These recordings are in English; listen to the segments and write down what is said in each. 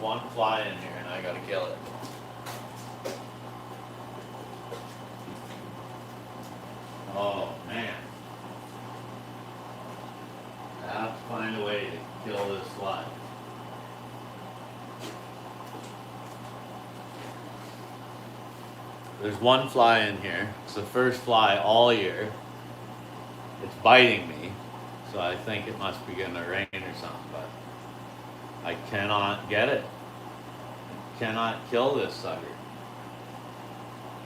one fly in here and I gotta kill it. Oh man. I have to find a way to kill this fly. There's one fly in here. It's the first fly all year. It's biting me, so I think it must be getting a rain or something, but I cannot get it. I cannot kill this sucker.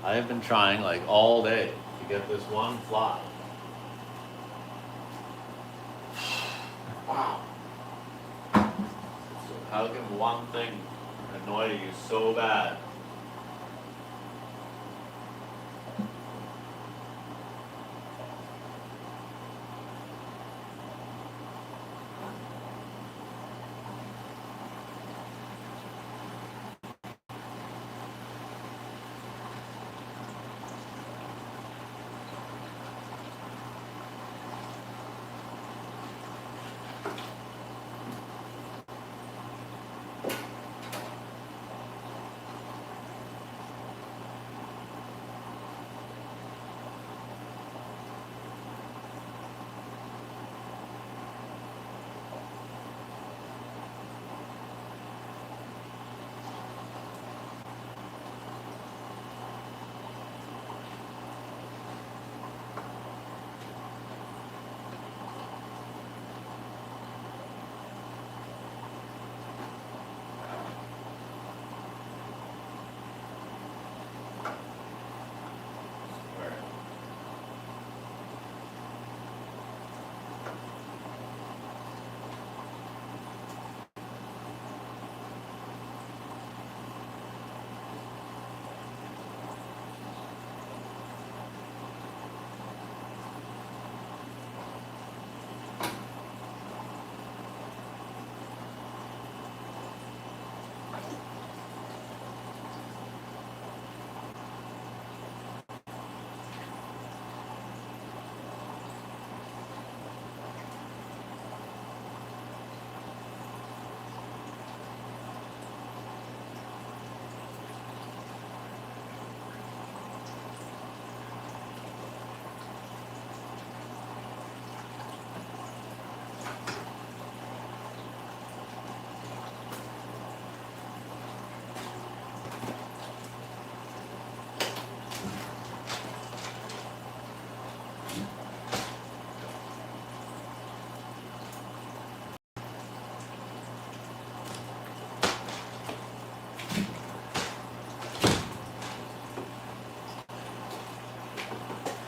I have been trying like all day to get this one fly. Wow. So how can one thing annoy you so bad?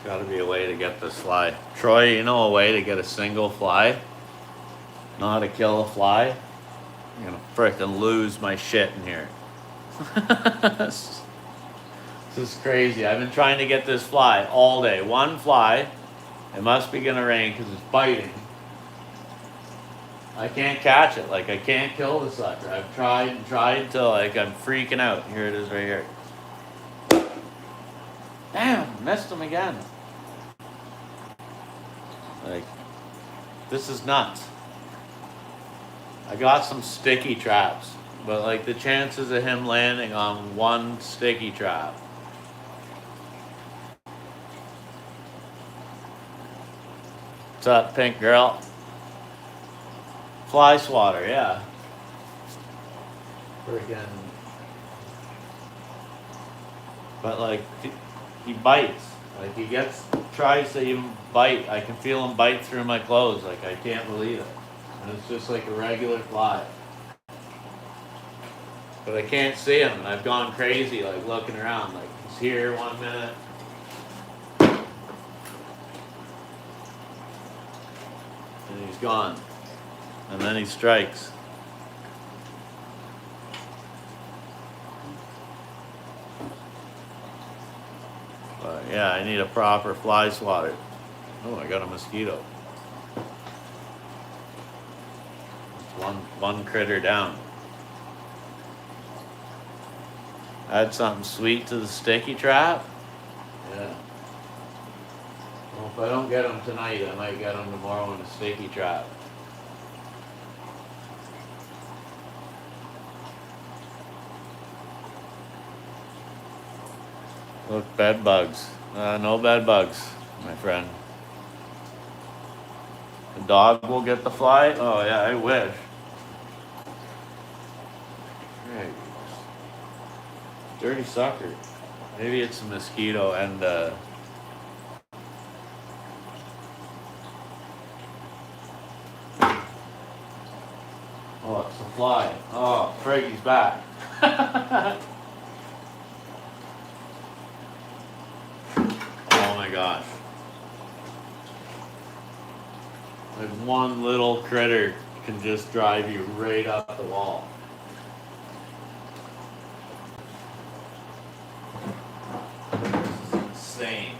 Gotta be a way to get this fly. Troy, you know a way to get a single fly? Know how to kill a fly? I'm gonna frickin' lose my shit in here. This is crazy. I've been trying to get this fly all day. One fly. It must be gonna rain because it's biting. I can't catch it. Like, I can't kill the sucker. I've tried and tried till like I'm freaking out. Here it is right here. Damn, missed him again. Like, this is nuts. I got some sticky traps, but like the chances of him landing on one sticky trap. What's up, pink girl? Fly swatter, yeah. Freaking. But like, he bites. Like he tries to even bite. I can feel him bite through my clothes. Like I can't believe it. And it's just like a regular fly. But I can't see him, and I've gone crazy like looking around. Like he's here 1 minute. And he's gone. And then he strikes. But yeah, I need a proper fly swatter. Oh, I got a mosquito. One critter down. Add something sweet to the sticky trap. Yeah. Well, if I don't get them tonight, I might get them tomorrow in a sticky trap. Look, bed bugs. No bed bugs, my friend. The dog will get the fly? Oh, yeah, I wish. Hey, dirty sucker. Maybe it's a mosquito and, oh, it's a fly. Oh, Frankie's back. Oh my gosh. Like one little critter can just drive you right up the wall. This is insane.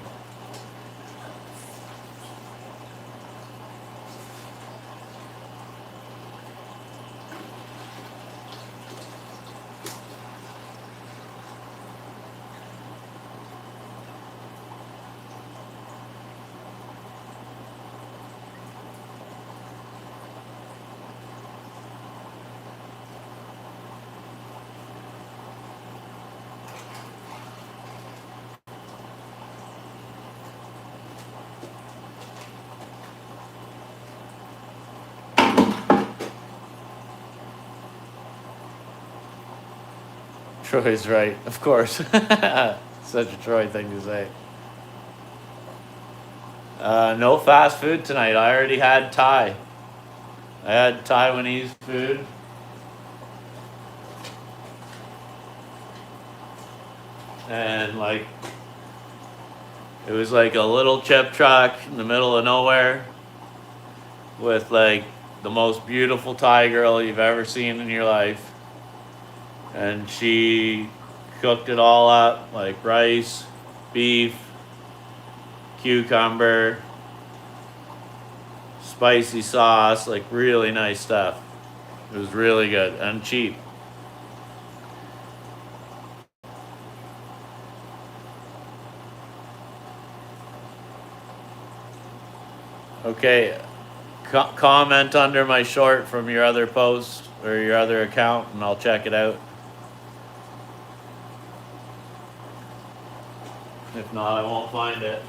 Troy's right, of course. Such a Troy thing to say. No fast food tonight. I already had Thai. I had Taiwanese food. And like, it was like a little chip truck in the middle of nowhere with like the most beautiful Thai girl you've ever seen in your life. And she cooked it all up like rice, beef, cucumber, spicy sauce, like really nice stuff. It was really good and cheap. Okay, comment under my short from your other post or your other account and I'll check it out. If not, I won't find it.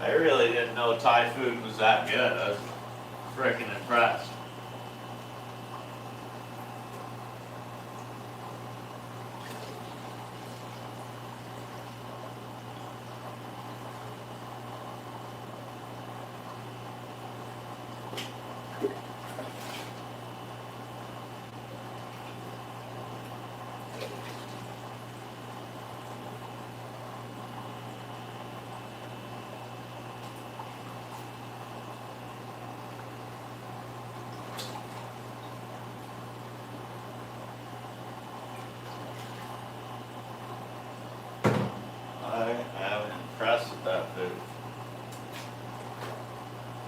I really didn't know Thai food was that good. I was freaking impressed. I am impressed with that food.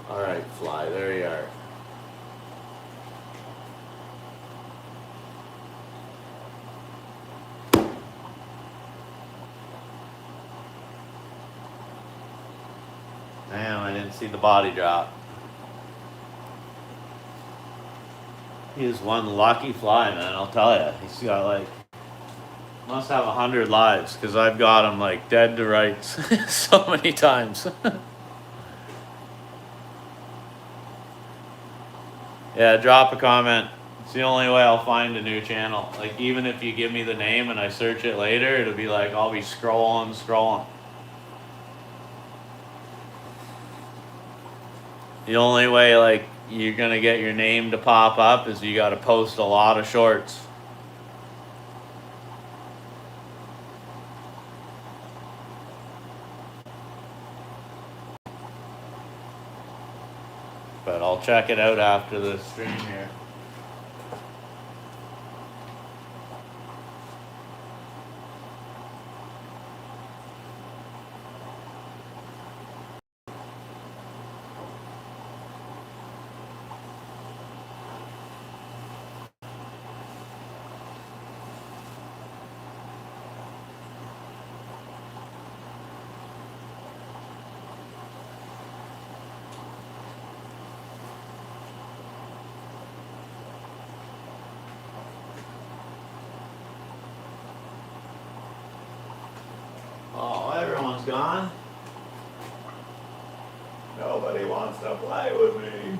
Alright, fly, there you are. Damn, I didn't see the body drop. He is one lucky fly, man, I'll tell you. He's got like, must have 100 lives, because I've got him like dead to rights so many times. Yeah, drop a comment. It's the only way I'll find a new channel. Like, even if you give me the name and I search it later, it'll be like, I'll be scrolling. The only way, like, you're gonna get your name to pop up is you gotta post a lot of shorts. But I'll check it out after the stream here. gone. Nobody wants to play with me.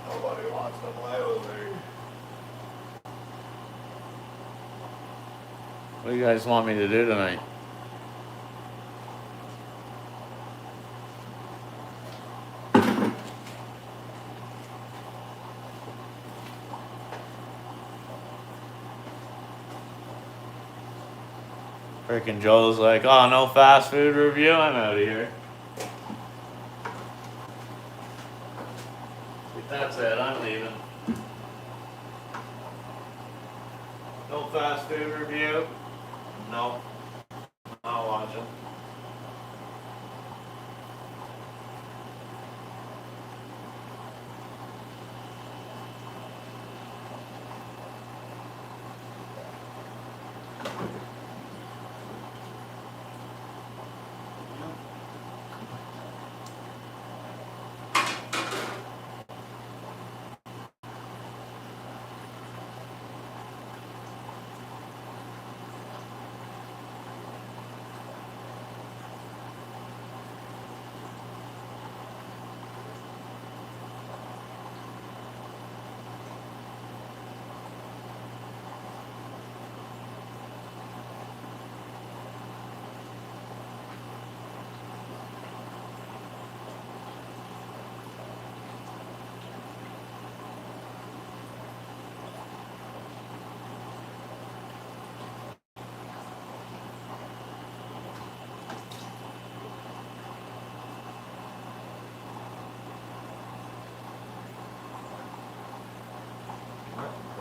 Nobody wants to play with me. What do you guys want me to do tonight? Frickin' Joe's like, oh, no fast food review? I'm out of here. That's it, I'm leaving. No fast food review? No. Not watching.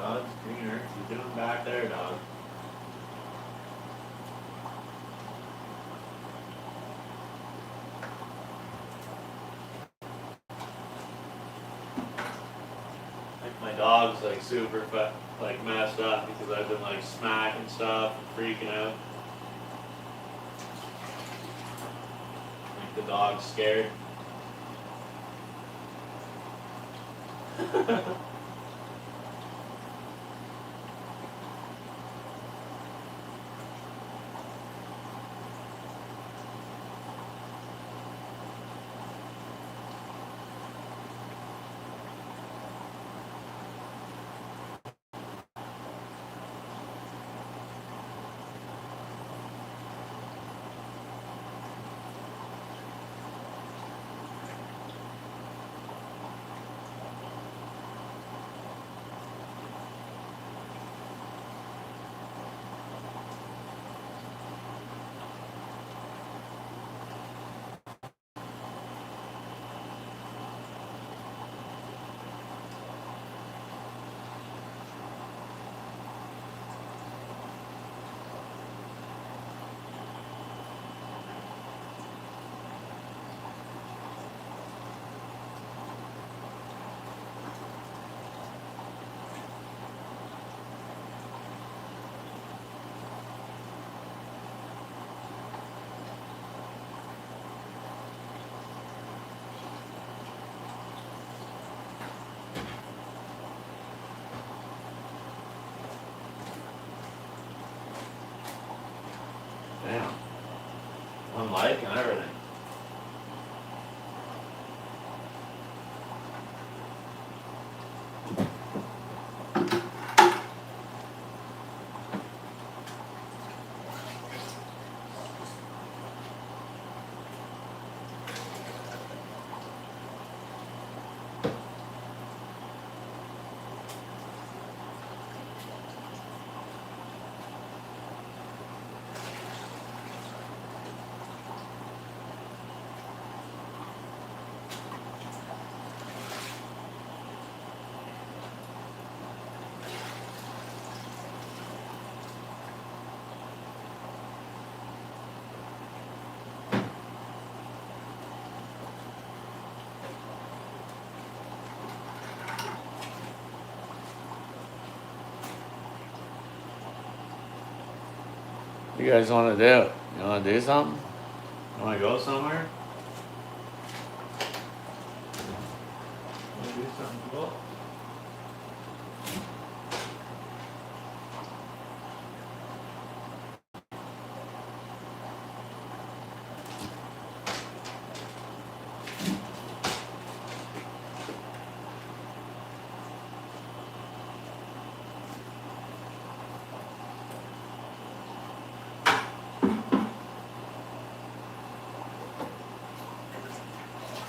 Dog's greener. What you doing back there, dog? Like my dog's like super like messed up because I've been like smacking stuff and freaking out. Like the dog's scared. Damn. I'm liking everything. You guys want to do? You want to do something? You want to go somewhere? Want to do something cool?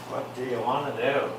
What do you want to do?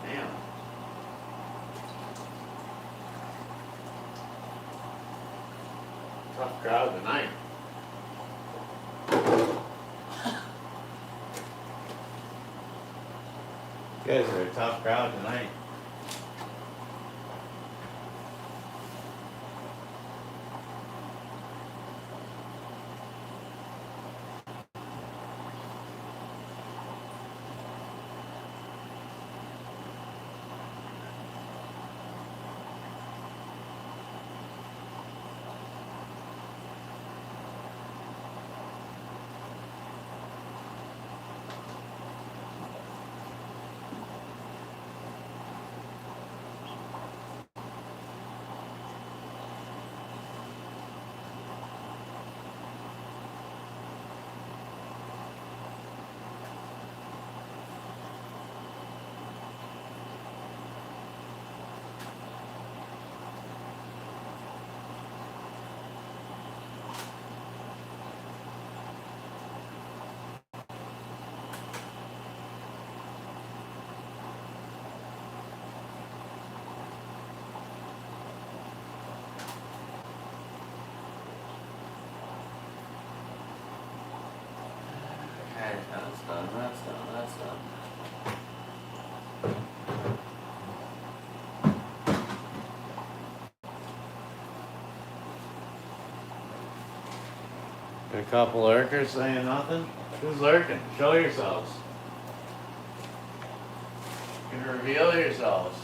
Damn. Tough crowd tonight. You guys are a tough crowd tonight. Okay, that's done, that's done, that's done. Got a couple lurkers saying nothing? Who's lurking? Show yourselves. You can reveal yourselves.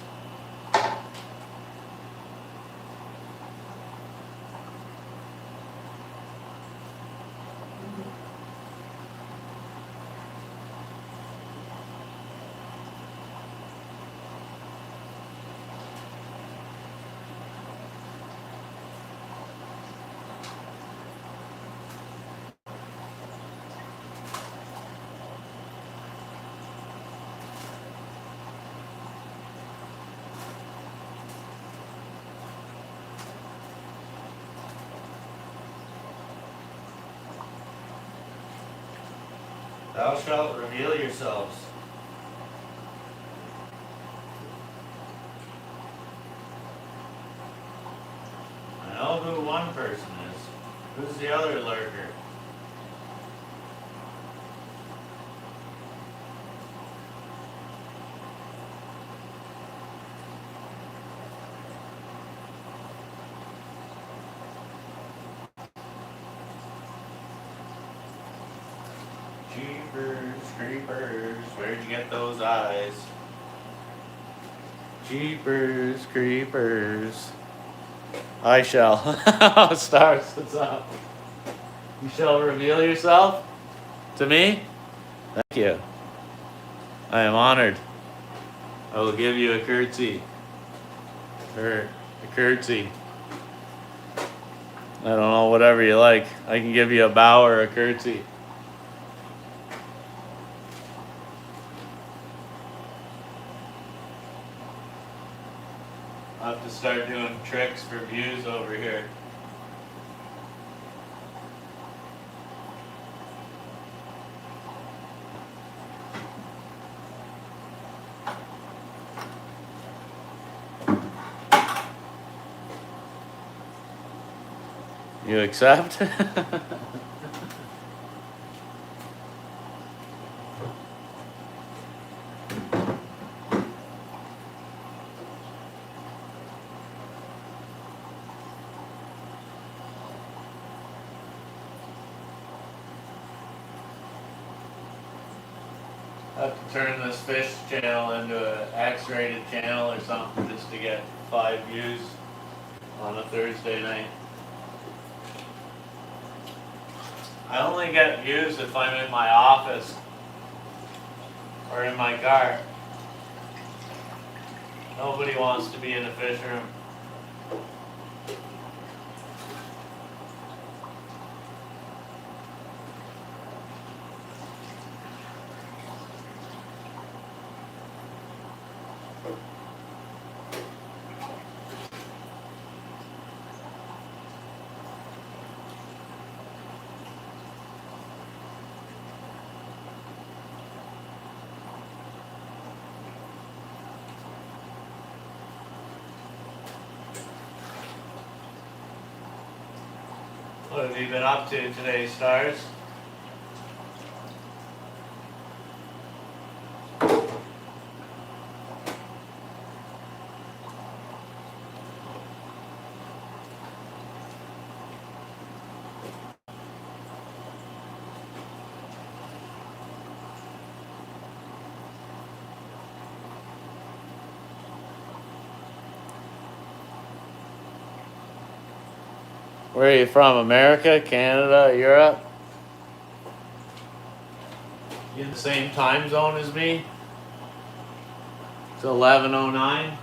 Thou shalt reveal yourselves. I know who one person is. Who's the other lurker? Jeepers, creepers, where'd you get those eyes? Jeepers, creepers. I shall. Stars, what's up? You shall reveal yourself to me? Thank you. I am honored. I will give you a curtsy. Or a curtsy. I don't know, whatever you like. I can give you a bow or a curtsy. I'll have to start doing tricks for views over here. You accept? I have to turn this fish channel into an X-rated channel or something just to get 5 views on a Thursday night. I only get views if I'm in my office or in my car. Nobody wants to be in a fish room. What have you been up to today, Stars? Where are you from? America, Canada, Europe? You in the same time zone as me? It's 11:09.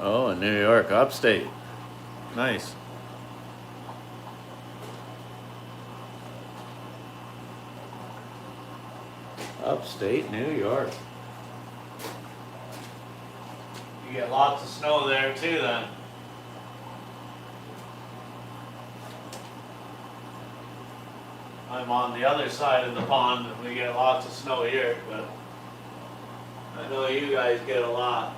Oh, in New York, upstate. Nice. Upstate New York. You get lots of snow there too then. I'm on the other side of the pond and we get lots of snow here, but I know you guys get a lot.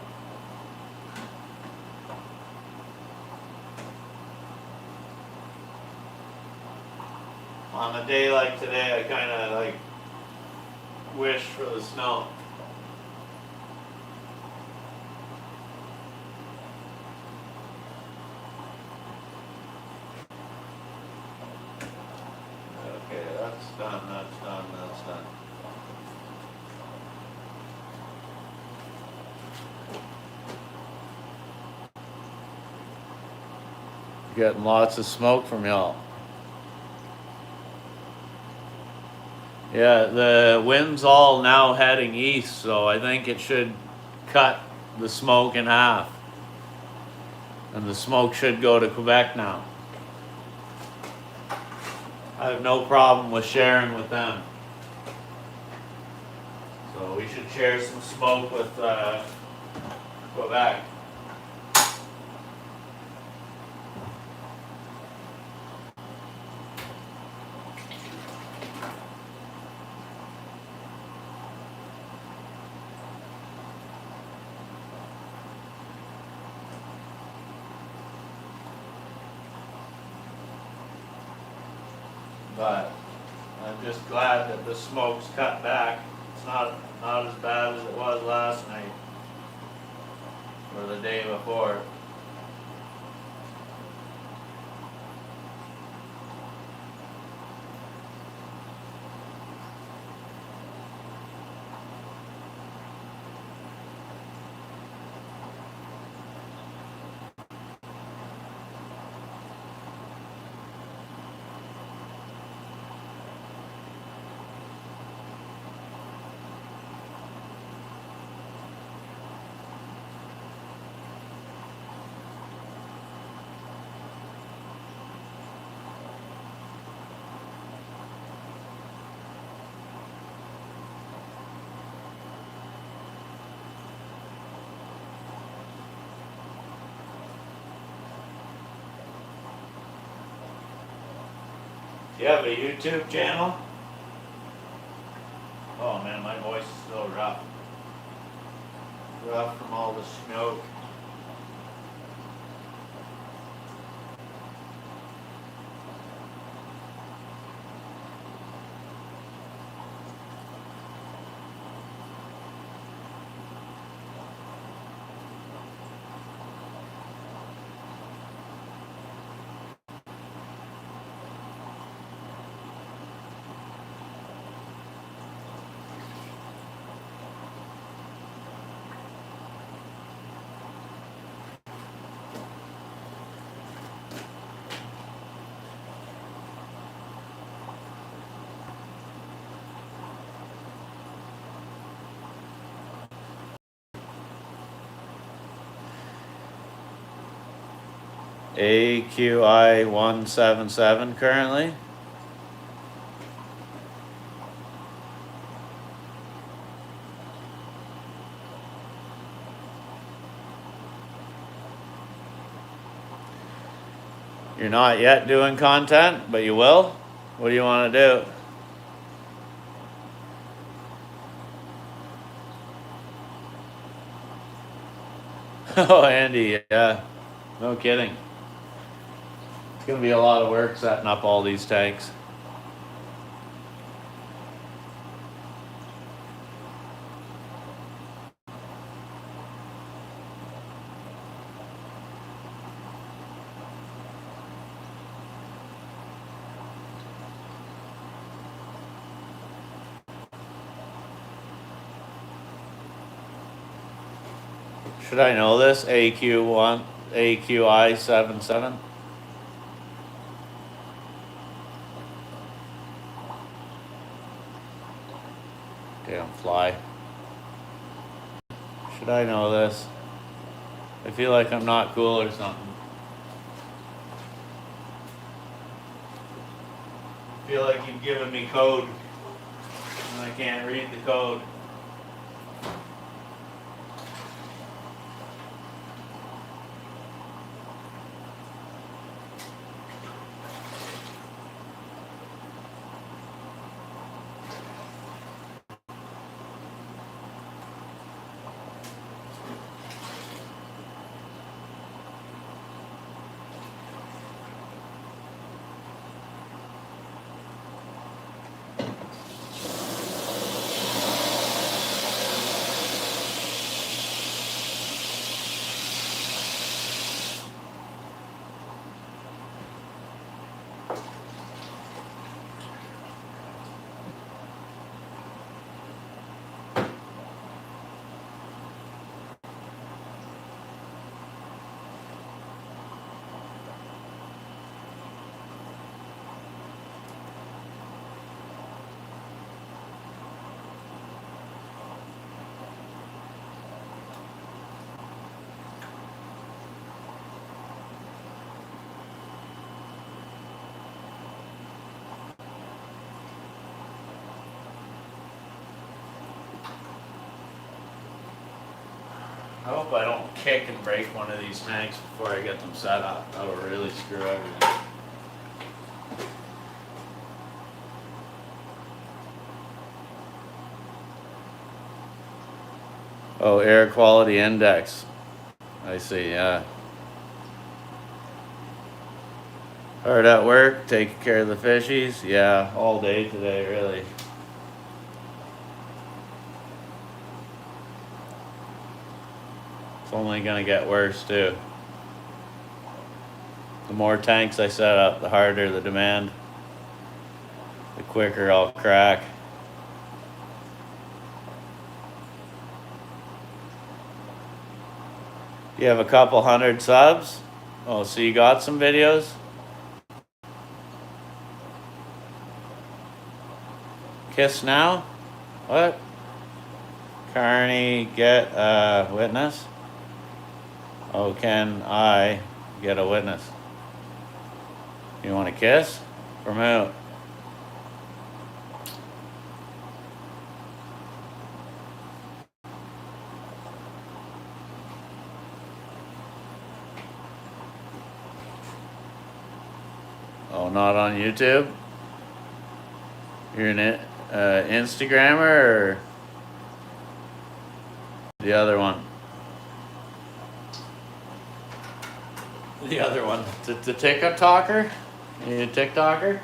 On a day like today, I kind of like wish for the snow. Okay, that's done, that's done, that's done. Getting lots of smoke from y'all. Yeah, the wind's all now heading east, so I think it should cut the smoke in half. And the smoke should go to Quebec now. I have no problem with sharing with them. So we should share some smoke with Quebec. but I'm just glad that the smoke's cut back. It's not as bad as it was last night or the day before. Do you have a YouTube channel? Oh man, my voice is still rough. Rough from all the smoke. AQI 177 currently. You're not yet doing content, but you will? What do you want to do? Oh, Andy, yeah. No kidding. It's going to be a lot of work setting up all these tanks. Should I know this? AQI 77? Damn fly. Should I know this? I feel like I'm not cool or something. I feel like you've given me code and I can't read the code. I hope I don't kick and break one of these tanks before I get them set up. That'll really screw everything. Oh, air quality index. I see, yeah. Hard at work, taking care of the fishies. Yeah, all day today, really. It's only gonna get worse too. The more tanks I set up, the harder the demand, the quicker I'll crack. You have a couple hundred subs? Oh, so you got some videos? Kiss now? What? Carney, get a witness? Oh, can I get a witness? You want a kiss? From who? Oh, not on YouTube? You're an Instagrammer or the other one? The other one. The TikToker? You a TikToker?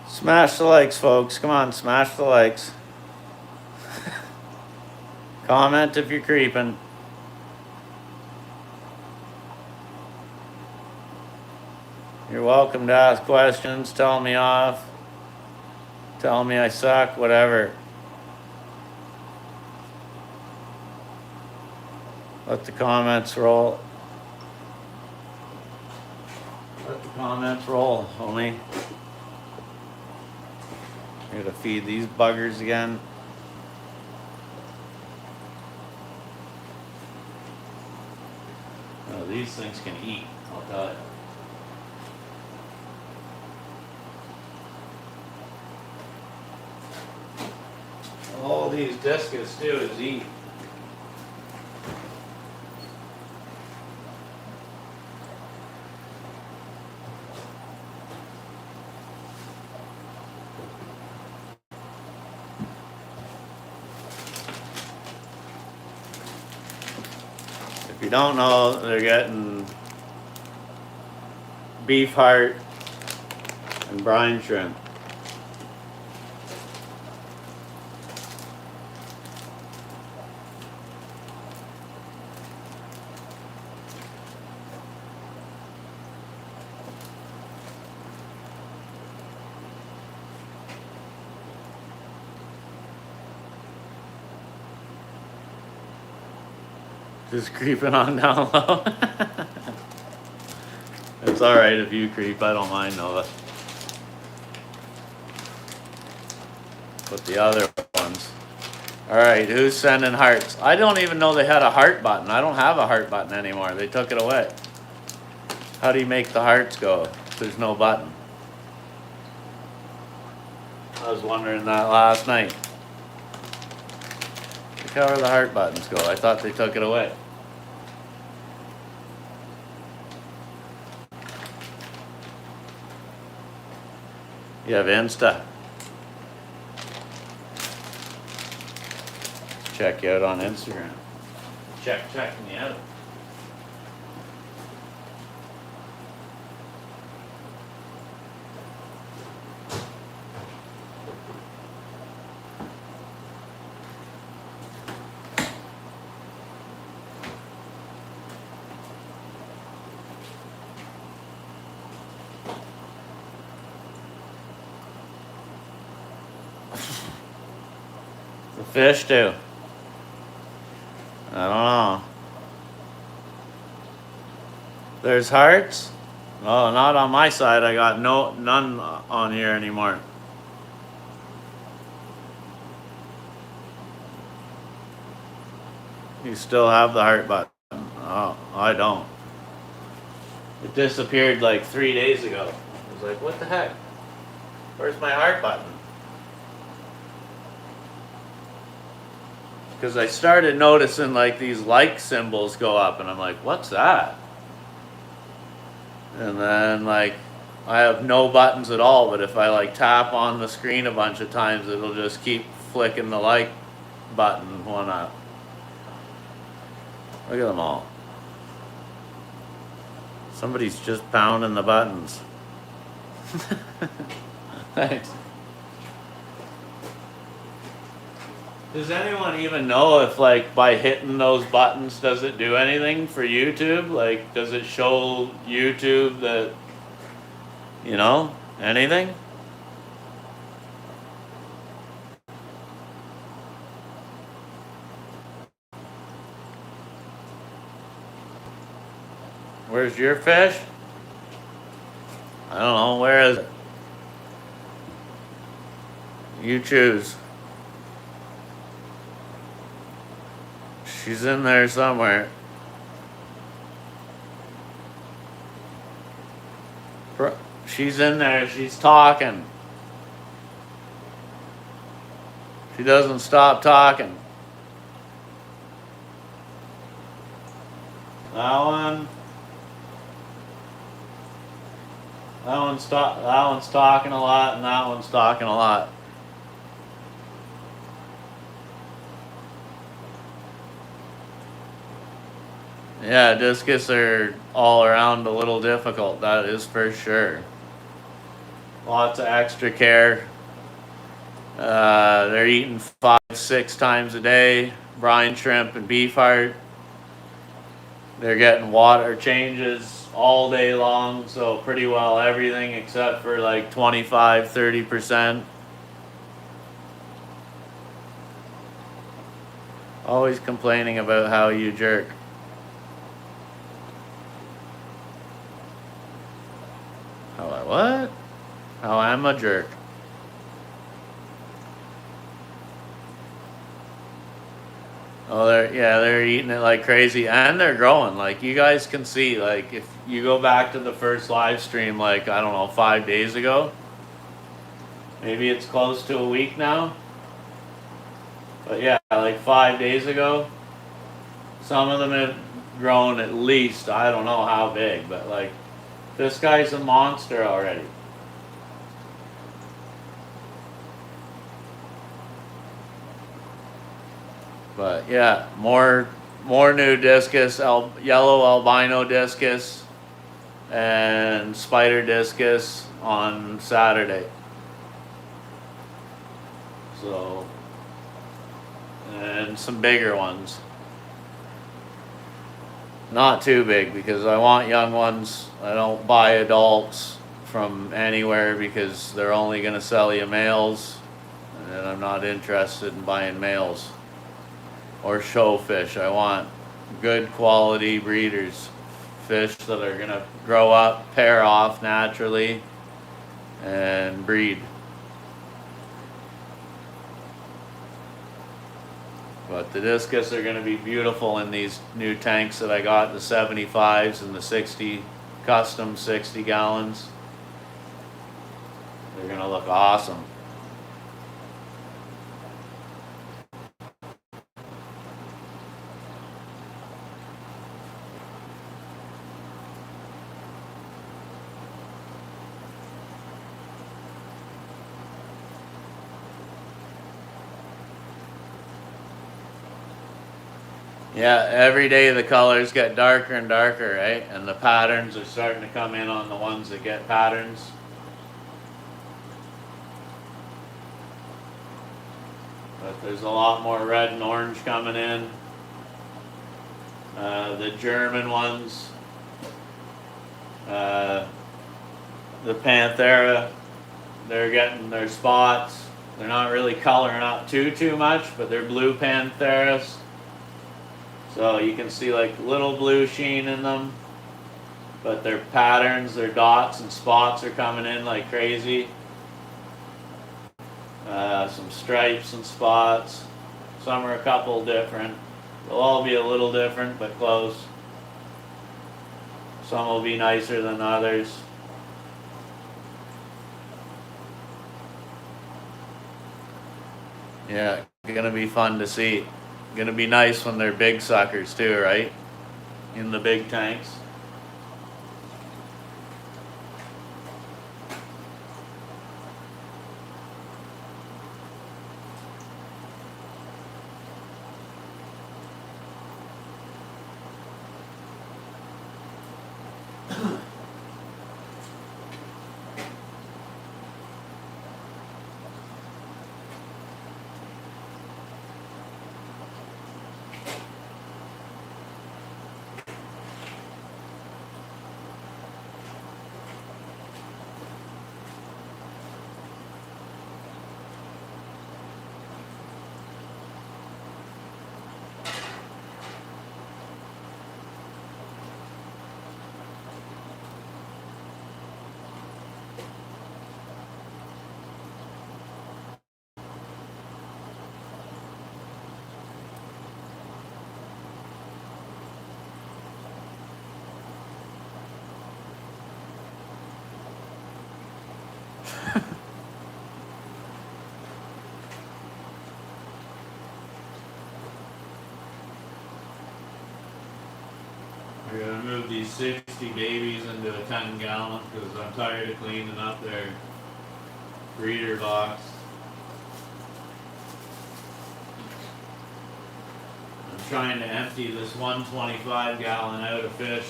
Smash the likes, folks. Come on, smash the likes. Comment if you're creeping. You're welcome to ask questions, tell me off, tell me I suck, whatever. Let the comments roll. Let the comments roll, homie. I gotta feed these buggers again. Oh, these things can eat, I'll tell you. All these discus do is eat. If you don't know, they're getting beef heart and brine shrimp. Just creeping on down low. It's alright if you creep, I don't mind, Nova. But the other ones. Alright, who's sending hearts? I don't even know they had a heart button. I don't have a heart button anymore. They took it away. How do you make the hearts go if there's no button? I was wondering that last night. Look how the heart buttons go. I thought they took it away. You have Insta. Check you out on Instagram. Check me out. The fish do. I don't know. There's hearts? Oh, not on my side. I got none on here anymore. You still have the heart button. Oh, I don't. It disappeared like 3 days ago. I was like, what the heck? Where's my heart button? Because I started noticing like these like symbols go up, and I'm like, what's that? And then like I have no buttons at all, but if I like tap on the screen a bunch of times, it'll just keep flicking the like button one up. Look at them all. Somebody's just pounding the buttons. Thanks. Does anyone even know if like by hitting those buttons does it do anything for YouTube? Like does it show YouTube that, you know, anything? Where's your fish? I don't know, where is it? You choose. She's in there somewhere. She's in there, she's talking. She doesn't stop talking. That one. That one's talking a lot, and that one's talking a lot. Yeah, discus are all around a little difficult, that is for sure. Lots of extra care. They're eating 5-6 times a day, brine shrimp and beef heart. They're getting water changes all day long, so pretty well everything except for like 25-30%. Always complaining about how you jerk. How I what? How I'm a jerk. Oh, they're eating it like crazy, and they're growing. Like you guys can see, like if you go back to the first live stream, like I don't know, 5 days ago. Maybe it's close to a week now. But yeah, like 5 days ago, some of them have grown at least, I don't know how big, but like this guy's a monster already. But yeah, more new discus, yellow albino discus and spider discus on Saturday. So, and some bigger ones. Not too big because I want young ones. I don't buy adults from anywhere because they're only going to sell you males, and I'm not interested in buying males or show fish. I want good quality breeders, fish that are going to grow up, pair off naturally, and breed. But the discus are going to be beautiful in these new tanks that I got, the 75s and the 60, custom 60 gallons. They're going to look awesome. Yeah, every day the colors get darker and darker, right? And the patterns are starting to come in on the ones that get patterns. But there's a lot more red and orange coming in. The German ones, the Panthera, they're getting their spots. They're not really coloring up too much, but they're blue Pantheras. So you can see like little blue sheen in them, but their patterns, their dots and spots are coming in like crazy. Some stripes and spots. Some are a couple different. They'll all be a little different, but close. Some will be nicer than others. Yeah, gonna be fun to see. Gonna be nice when they're big suckers too, right? In the big tanks. We're gonna move these 60 babies into a 10-gallon because I'm tired of cleaning up their breeder box. I'm trying to empty this 125-gallon out of fish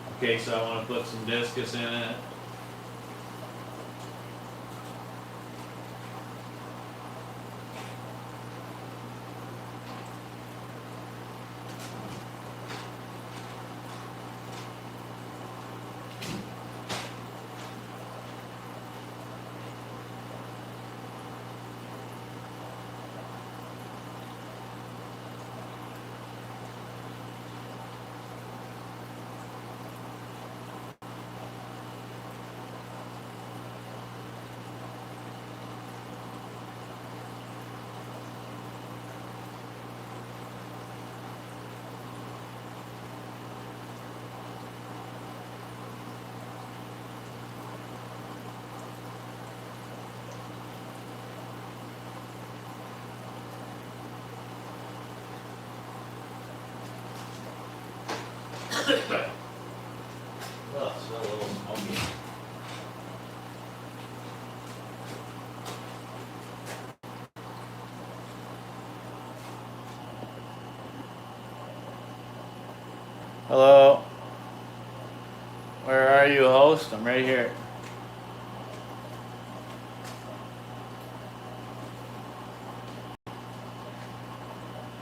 in case I want to put some discus in it. Well, it's still a little smoky. Hello. Where are you, host? I'm right here.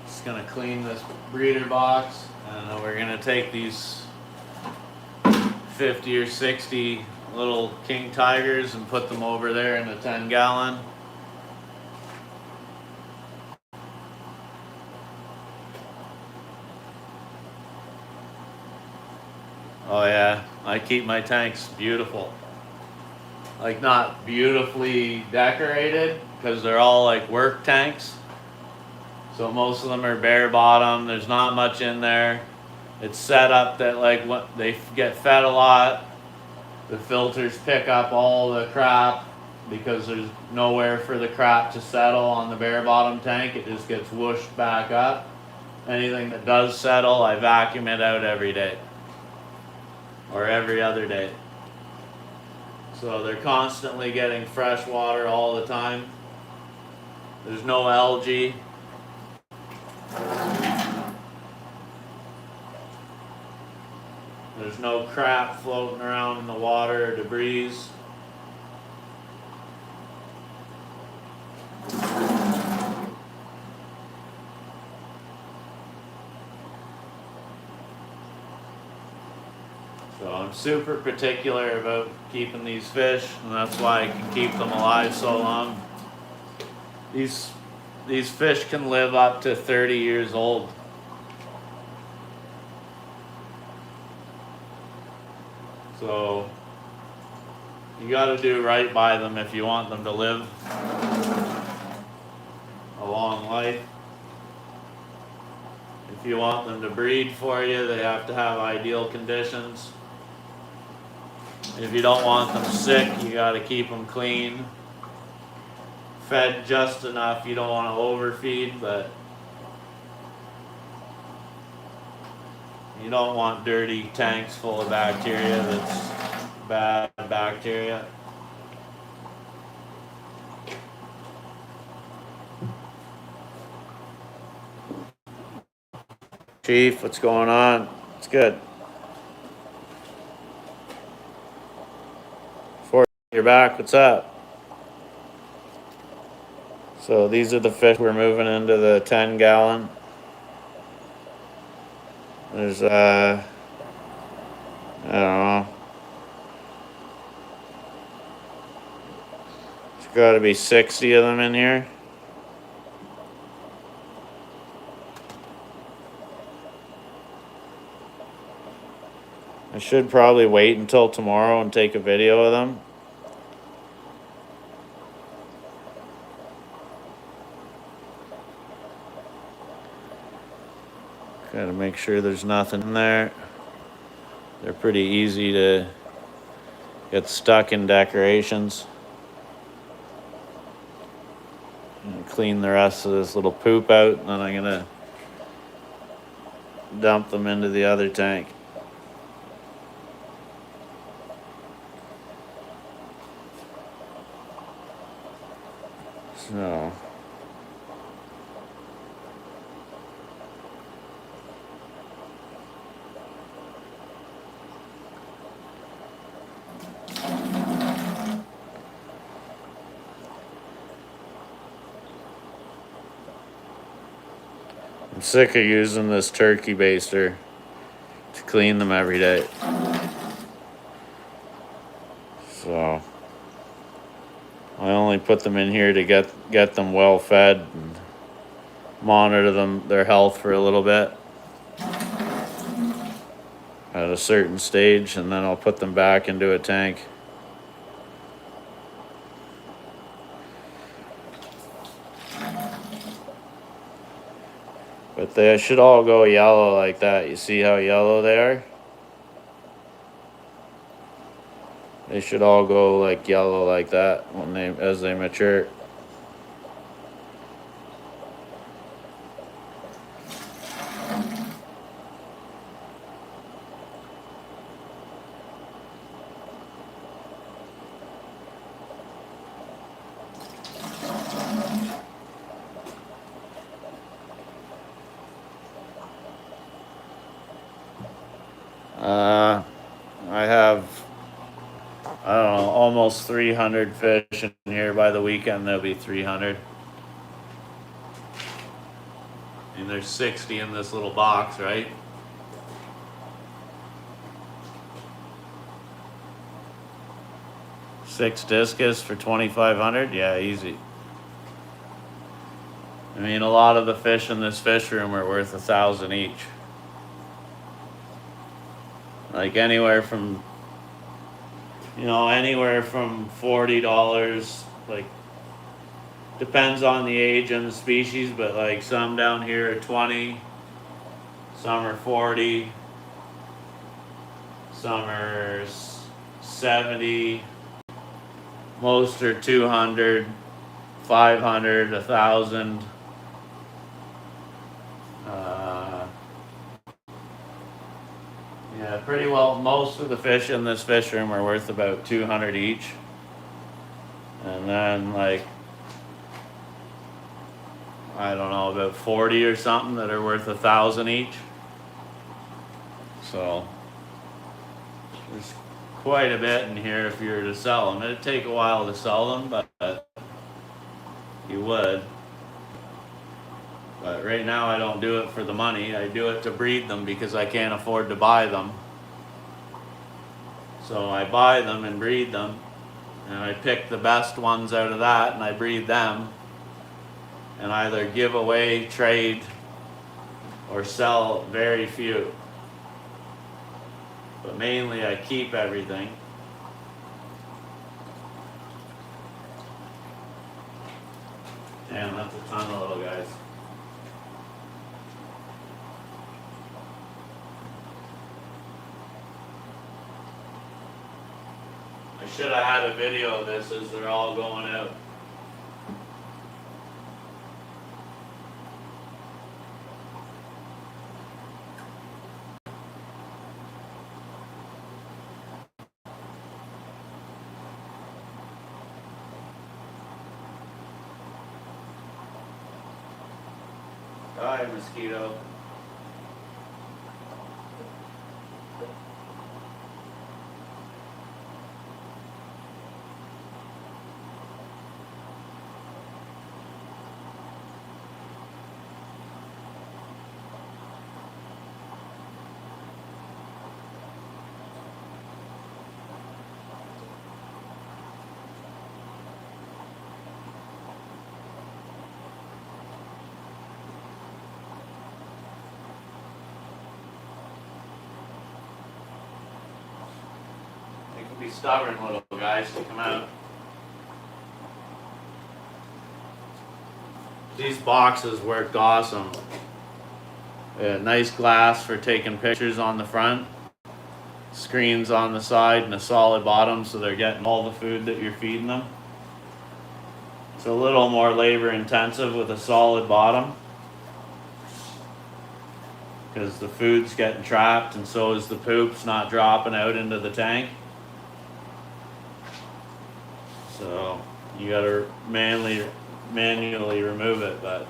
Just gonna clean this breeder box, and we're gonna take these 50 or 60 little king tigers and put them over there in a 10-gallon. Oh yeah, I keep my tanks beautiful. Like not beautifully decorated because they're all like work tanks. So most of them are bare bottom. There's not much in there. It's set up that like what they get fed a lot. The filters pick up all the crap because there's nowhere for the crap to settle on the bare bottom tank. It just gets whooshed back up. Anything that does settle, I vacuum it out every day or every other day. So they're constantly getting fresh water all the time. There's no algae. There's no crap floating around in the water or debris. So I'm super particular about keeping these fish, and that's why I can keep them alive so long. These fish can live up to 30 years old. So you got to do right by them if you want them to live a long life. If you want them to breed for you, they have to have ideal conditions. If you don't want them sick, you got to keep them clean, fed just enough. You don't want to overfeed, but you don't want dirty tanks full of bacteria that's bad bacteria. Chief, what's going on? It's good. Before you're back, what's up? So these are the fish we're moving into the 10-gallon. There's I don't know. There's got to be 60 of them in here. I should probably wait until tomorrow and take a video of them. Gotta make sure there's nothing in there. They're pretty easy to get stuck in decorations. And clean the rest of this little poop out, and then I'm gonna dump them into the other tank. So I'm sick of using this turkey baster to clean them every day. So I only put them in here to get them well fed and monitor their health for a little bit at a certain stage, and then I'll put them back into a tank. But they should all go yellow like that. You see how yellow they are? They should all go like yellow like that as they mature. I have, I don't know, almost 300 fish in here. By the weekend, there'll be 300. And there's 60 in this little box, right? Six discus for 2,500? Yeah, easy. I mean, a lot of the fish in this fish room are worth 1,000 each. Like anywhere from $40, like depends on the age and the species, but like some down here are 20, some are 40, some are 70, most are 200, 500, 1,000. Yeah, pretty well, most of the fish in this fish room are worth about 200 each. And then like, I don't know, about 40 or something that are worth 1,000 each. So there's quite a bit in here if you were to sell them. It'd take a while to sell them, but you would. But right now I don't do it for the money. I do it to breed them because I can't afford to buy them. So I buy them and breed them, and I pick the best ones out of that and I breed them and either give away, trade, or sell very few. But mainly I keep everything. Damn, that's a ton of little guys. I should have had a video of this as they're all going out. Die, mosquito. They can be stubborn little guys to come out. These boxes worked awesome. Nice glass for taking pictures on the front. Screens on the side and a solid bottom so they're getting all the food that you're feeding them. It's a little more labor intensive with a solid bottom because the food's getting trapped and so is the poop's not dropping out into the tank. So you gotta manually remove it, but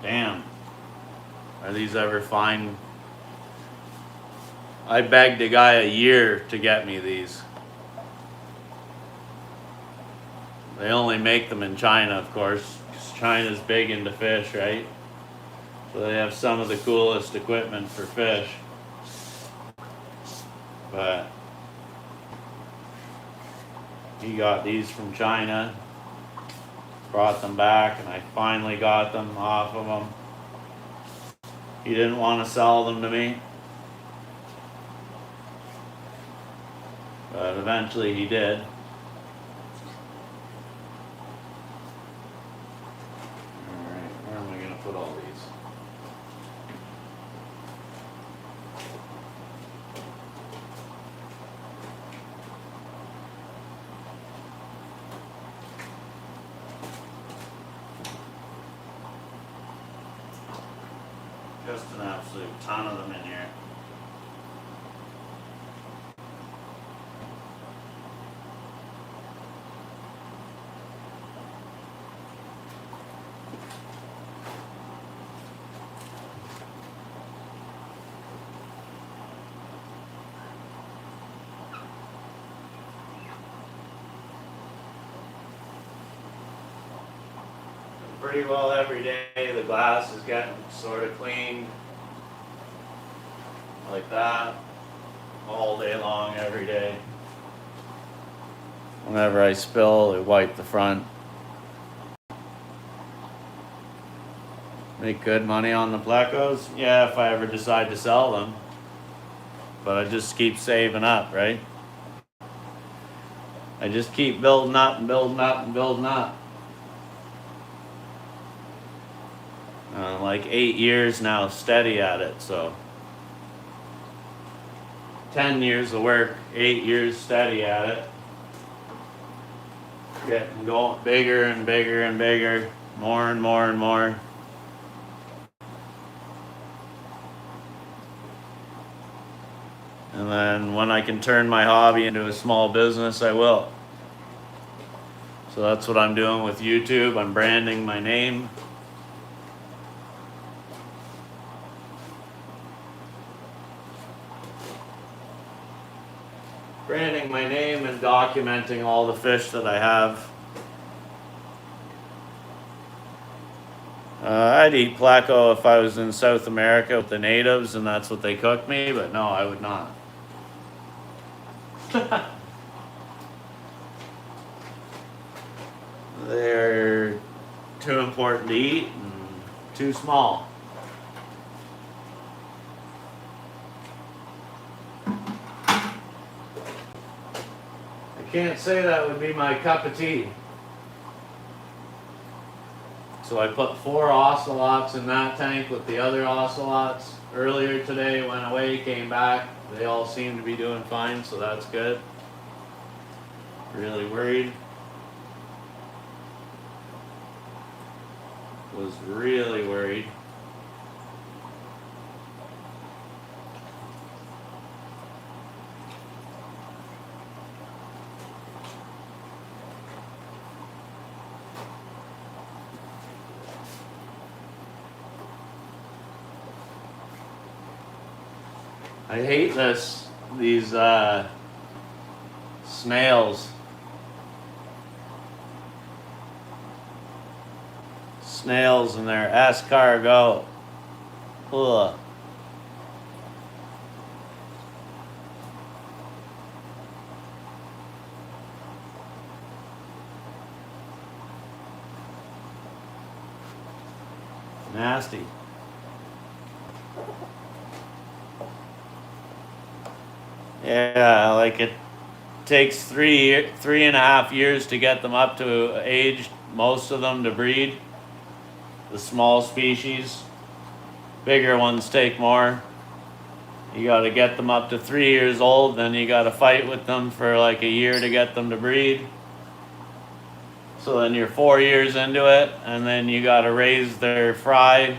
damn, are these ever fine? I begged a guy a year to get me these. They only make them in China, of course, because China's big into fish, right? So they have some of the coolest equipment for fish. But he got these from China, brought them back, and I finally got them off of him. He didn't want to sell them to me, but eventually he did. Alright, where am I going to put all these? Just an absolute ton of them in here. Pretty well every day the glass is getting sort of cleaned like that all day long every day. Whenever I spill, I wipe the front. Make good money on the plecos? Yeah, if I ever decide to sell them. But I just keep saving up, right? I just keep building up and building up and building up. Like 8 years now steady at it, so 10 years of work, 8 years steady at it. Getting going bigger and bigger and bigger, more and more and more. And then when I can turn my hobby into a small business, I will. So that's what I'm doing with YouTube. I'm branding my name. Branding my name and documenting all the fish that I have. I'd eat Pleco if I was in South America with the natives and that's what they cook me, but no, I would not. They're too important to eat and too small. Can't say that would be my cup of tea. So I put 4 ocelots in that tank with the other ocelots. Earlier today, went away, came back. They all seem to be doing fine, so that's good. Really worried. Was really worried. I hate these snails. Snails and their escargot. Ugh. Nasty. Yeah, like it takes 3.5 years to get them up to age, most of them to breed. The small species. Bigger ones take more. You got to get them up to 3 years old, then you got to fight with them for like a year to get them to breed. So then you're 4 years into it, and then you got to raise their fry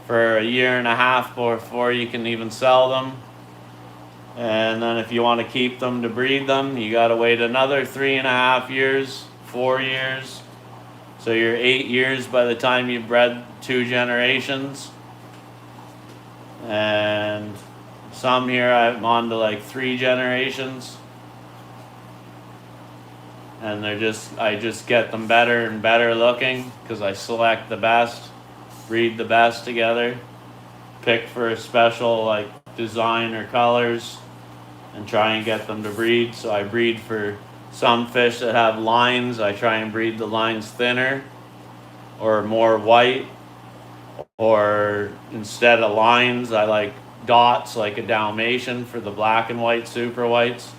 for a year and a half before you can even sell them. And then if you want to keep them to breed them, you got to wait another 3.5 years, 4 years. So you're 8 years by the time you've bred 2 generations. And some here I'm on to like 3 generations. And I just get them better and better looking because I select the best, breed the best together, pick for a special like design or colors, and try and get them to breed. So I breed for some fish that have lines. I try and breed the lines thinner or more white, or instead of lines, I like dots like a Dalmatian for the black and white super whites.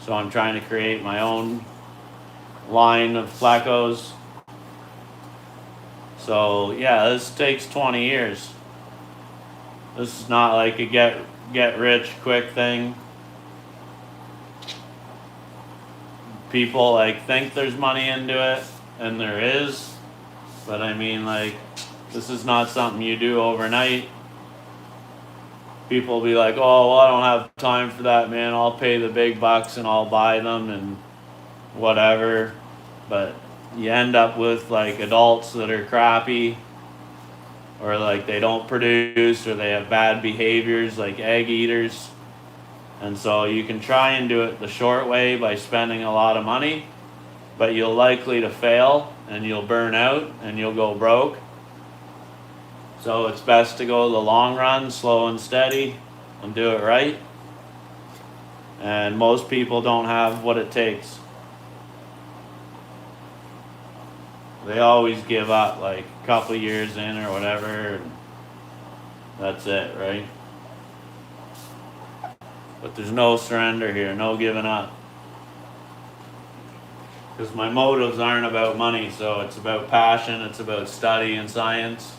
So I'm trying to create my own line of flecos. So yeah, this takes 20 years. This is not like a get rich quick thing. People like think there's money into it, and there is, but I mean, like, this is not something you do overnight. People will be like, oh, well, I don't have time for that, man. I'll pay the big bucks and I'll buy them and whatever. But you end up with like adults that are crappy, or like they don't produce, or they have bad behaviors like egg eaters. And so you can try and do it the short way by spending a lot of money, but you'll likely to fail and you'll burn out and you'll go broke. So it's best to go the long run, slow and steady, and do it right. And most people don't have what it takes. They always give up like a couple years in or whatever, and that's it, right? But there's no surrender here, no giving up. Because my motives aren't about money, so it's about passion, it's about study and science.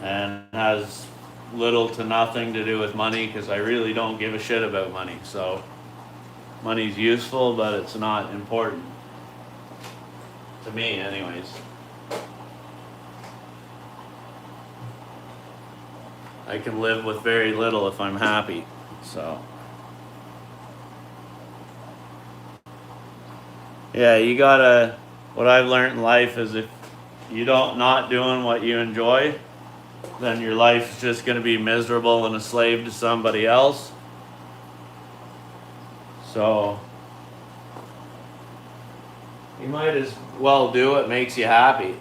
And has little to nothing to do with money, because I really don't give a shit about money. So money's useful, but it's not important. To me, anyways. I can live with very little if I'm happy. So yeah, you gotta, what I've learned in life is if you don't not doing what you enjoy, then your life's just gonna be miserable and a slave to somebody else. So you might as well do what makes you happy.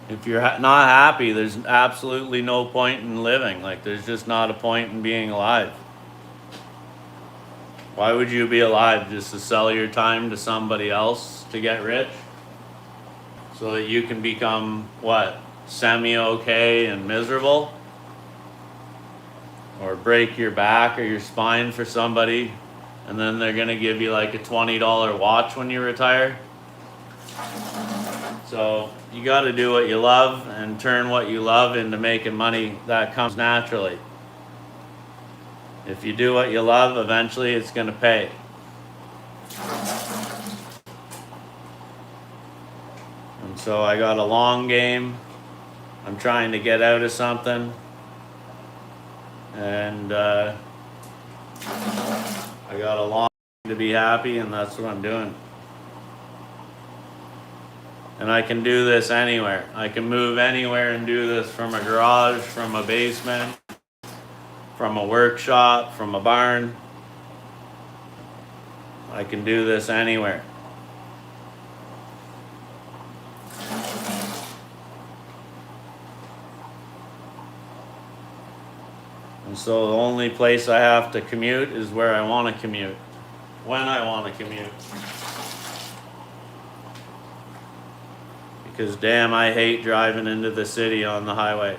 If you're not happy, there's absolutely no point in living. Like, there's just not a point in being alive. Why would you be alive? Just to sell your time to somebody else to get rich? So that you can become, what, semi-okay and miserable? Or break your back or your spine for somebody, and then they're gonna give you like a $20 watch when you retire? So you got to do what you love and turn what you love into making money. That comes naturally. If you do what you love, eventually it's going to pay. And so I got a long game. I'm trying to get out of something. And I got a long game to be happy, and that's what I'm doing. And I can do this anywhere. I can move anywhere and do this from a garage, from a basement, from a workshop, from a barn. I can do this anywhere. And so the only place I have to commute is where I want to commute, when I want to commute. Because damn, I hate driving into the city on the highway.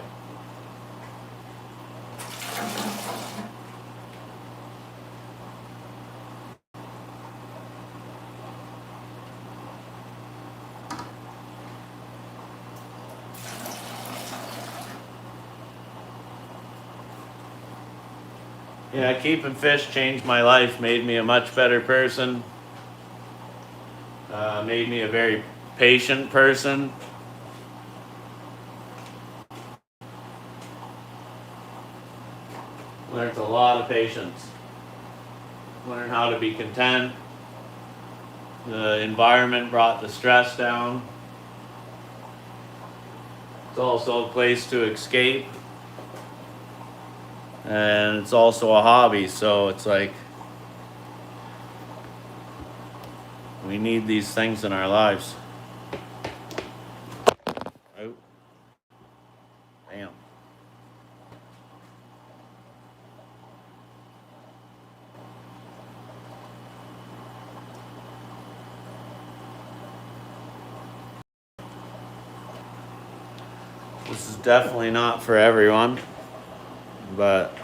Yeah, keeping fish changed my life, made me a much better person, made me a very patient person. Learned a lot of patience. Learned how to be content. The environment brought the stress down. It's also a place to escape. And it's also a hobby, so it's like we need these things in our lives. Oh. Damn. This is definitely not for everyone, but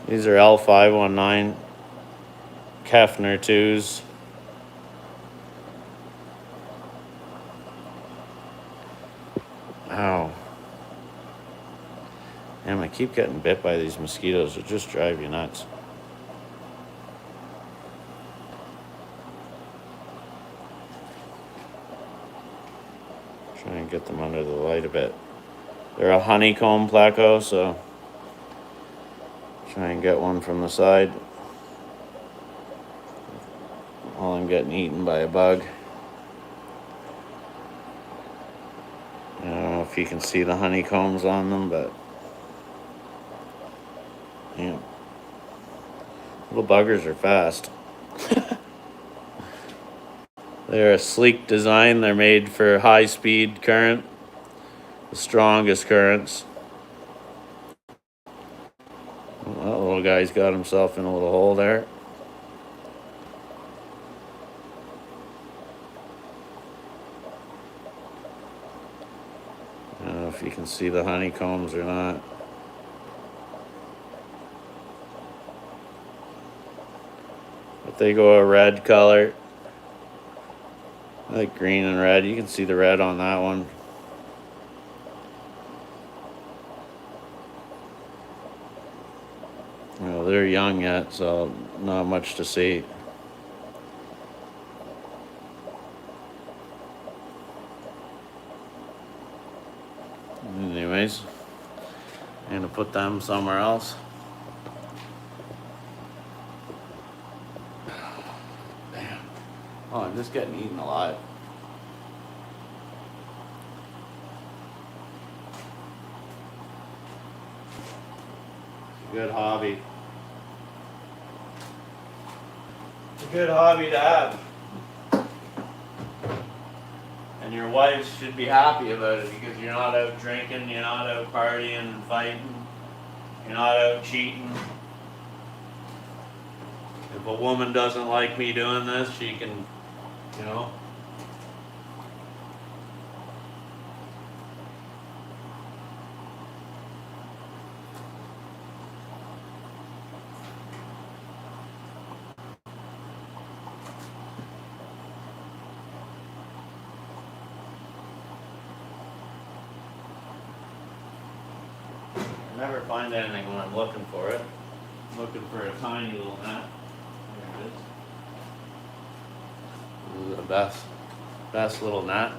these are L519 Kefner 2s. Ow. Damn, I keep getting bit by these mosquitoes. It just drive you nuts. Try and get them under the light a bit. They're a honeycomb pleco, so try and get one from the side while I'm getting eaten by a bug. I don't know if you can see the honeycombs on them, but yeah, little buggers are fast. They're a sleek design. They're made for high speed current, the strongest currents. Well, that little guy's got himself in a little hole there. I don't know if you can see the honeycombs or not. But they go a red color. I like green and red. You can see the red on that one. Well, they're young yet, so not much to see. Anyways, I'm gonna put them somewhere else. Damn. Oh, I'm just getting eaten alive. Good hobby. It's a good hobby to have. And your wife should be happy about it because you're not out drinking, you're not out partying and fighting, you're not out cheating. If a woman doesn't like me doing this, she can, you know. I never find anything when I'm looking for it. I'm looking for a tiny little net. There it is. This is the best little net.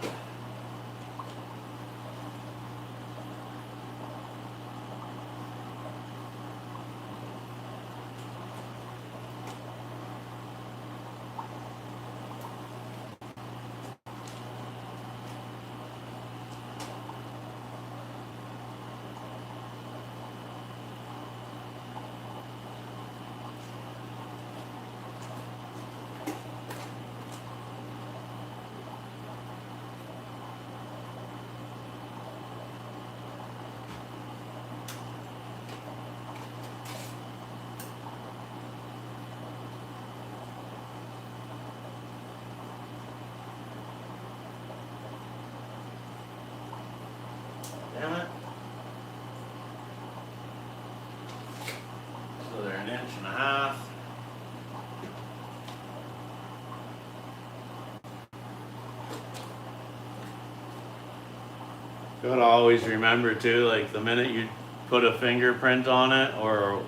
Damn it. So they're 1.5 inches. You gotta always remember too, like the minute you put a fingerprint on it or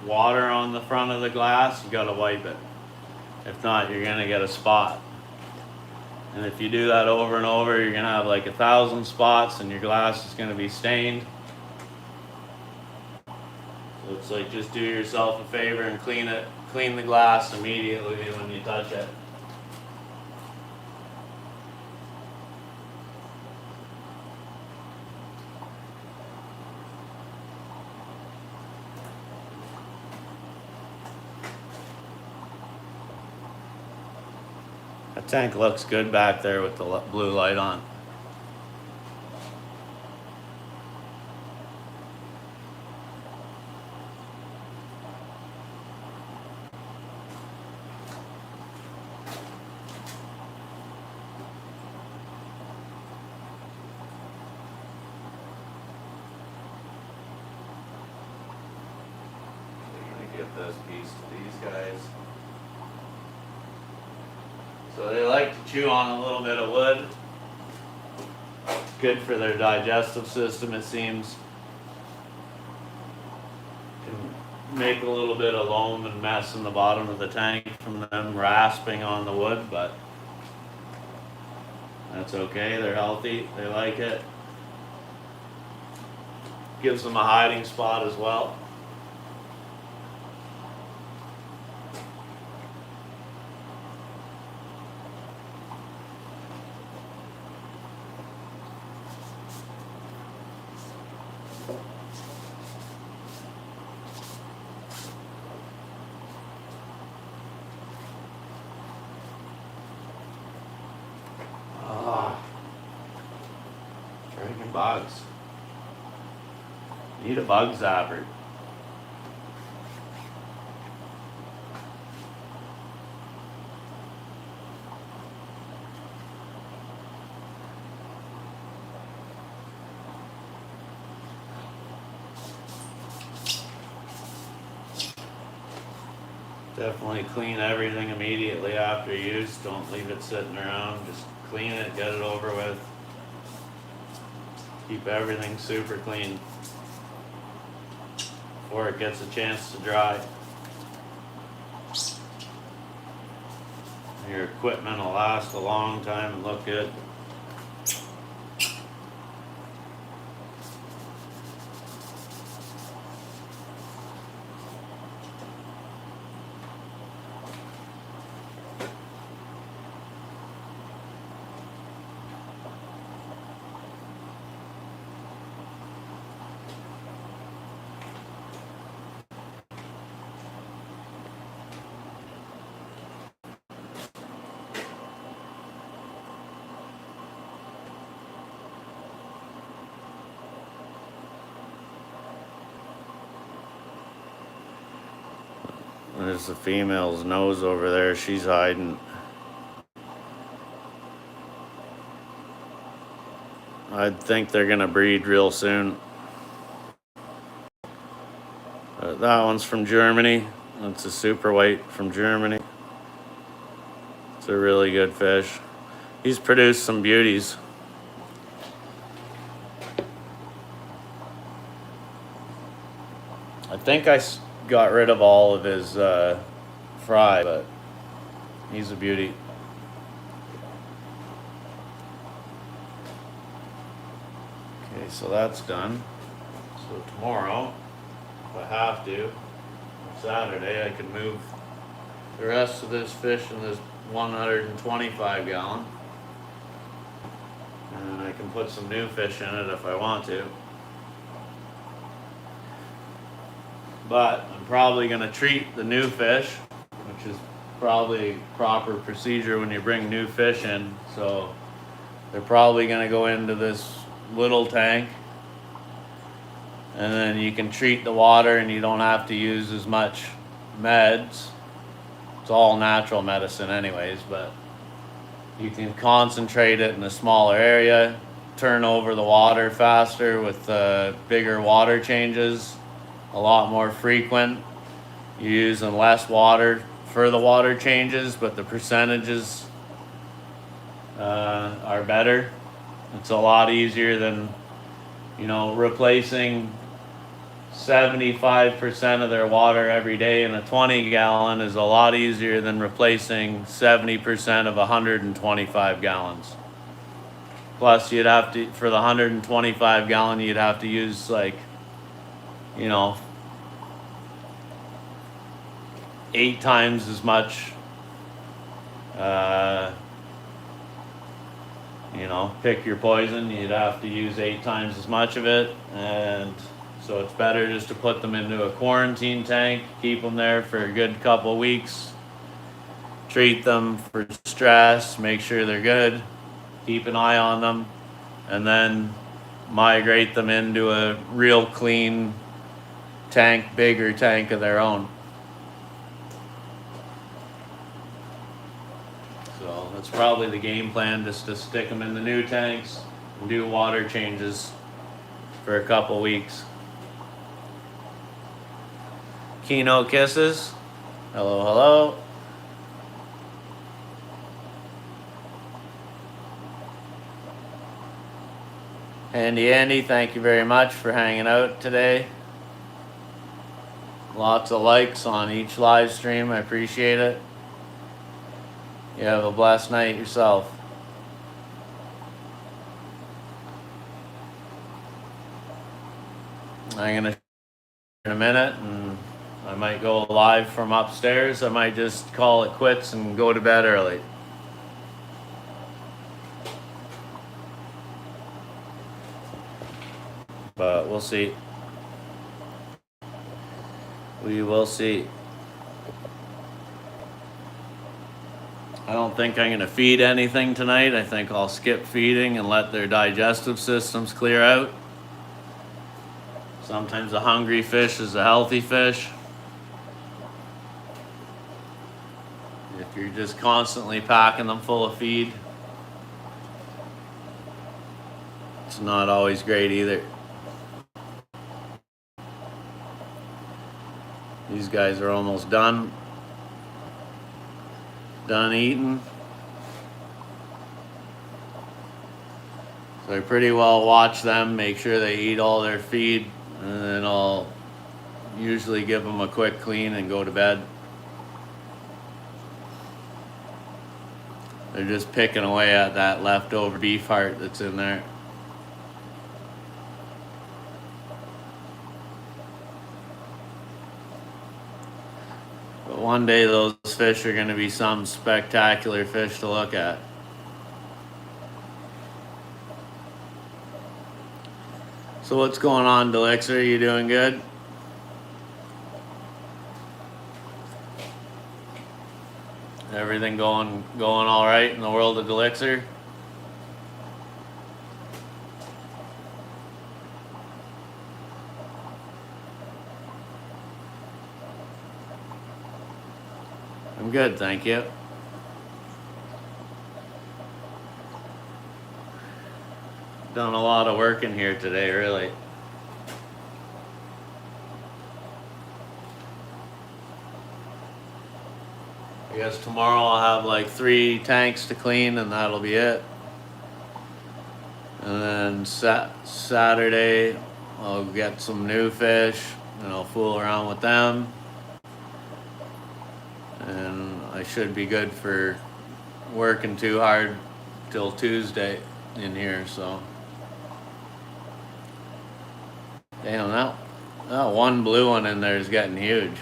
water on the front of the glass, you gotta wipe it. If not, you're gonna get a spot. And if you do that over and over, you're gonna have like 1,000 spots and your glass is gonna be stained. So it's like just do yourself a favor and clean the glass immediately when you touch it. That tank looks good back there with the blue light on. I'm gonna give this piece to these guys. So they like to chew on a little bit of wood. Good for their digestive system, it seems. Can make a little bit of loam and mess in the bottom of the tank from them rasping on the wood, but that's okay. They're healthy. They like it. Gives them a hiding spot as well. Freaking bugs. Need a bug zapper. Definitely clean everything immediately after use. Don't leave it sitting around. Just clean it, get it over with. Keep everything super clean before it gets a chance to dry. Your equipment will last a long time and look good. There's the female's nose over there. She's hiding. I think they're gonna breed real soon. That one's from Germany. It's a super white from Germany. It's a really good fish. He's produced some beauties. I think I got rid of all of his fry, but he's a beauty. Okay, so that's done. So tomorrow, if I have to, Saturday, I can move the rest of this fish in this 125 gallon. And I can put some new fish in it if I want to. But I'm probably gonna treat the new fish, which is probably proper procedure when you bring new fish in. So they're probably gonna go into this little tank, and then you can treat the water and you don't have to use as much meds. It's all natural medicine anyways, but you can concentrate it in a smaller area. turn over the water faster with bigger water changes, a lot more frequent. You're using less water for the water changes, but the percentages are better. It's a lot easier than, replacing 75% of their water every day in a 20 gallon is a lot easier than replacing 70% of 125 gallons. Plus, you'd have to, for the 125 gallon, you'd have to use like, 8 times as much, pick your poison. You'd have to use 8 times as much of it. And so it's better just to put them into a quarantine tank, keep them there for a good couple weeks, treat them for stress, make sure they're good, keep an eye on them, and then migrate them into a real clean tank, bigger tank of their own. So that's probably the game plan, just to stick them in the new tanks and do water changes for a couple weeks. Keynote Kisses. Hello, hello. Andy, thank you very much for hanging out today. Lots of likes on each live stream. I appreciate it. You have a blessed night yourself. I'm going to in a minute, and I might go live from upstairs. I might just call it quits and go to bed early. But we'll see. We will see. I don't think I'm going to feed anything tonight. I think I'll skip feeding and let their digestive systems clear out. Sometimes a hungry fish is a healthy fish. If you're just constantly packing them full of feed, it's not always great either. These guys are almost done eating. So I pretty well watch them, make sure they eat all their feed, and then I'll usually give them a quick clean and go to bed. They're just picking away at that leftover beef heart that's in there. But one day those fish are going to be some spectacular fish to look at. So what's going on, Delixer? You doing good? Everything going all right in the world of Delixer? I'm good, thank you. Done a lot of work in here today, really. I guess tomorrow I'll have like 3 tanks to clean and that'll be it. And then Saturday I'll get some new fish and I'll fool around with them. And I should be good for working too hard till Tuesday in here, so. Damn, that one blue one in there is getting huge.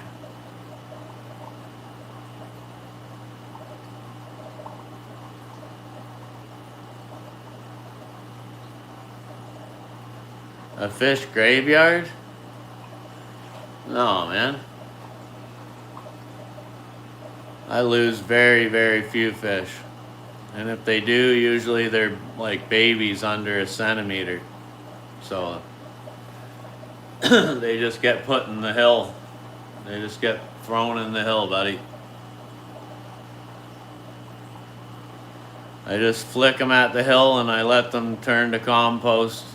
A fish graveyard? No, man. I lose very, very few fish. And if they do, usually they're like babies under a centimeter. So they just get put in the hill. They just get thrown in the hill, buddy. I just flick them at the hill and I let them turn to compost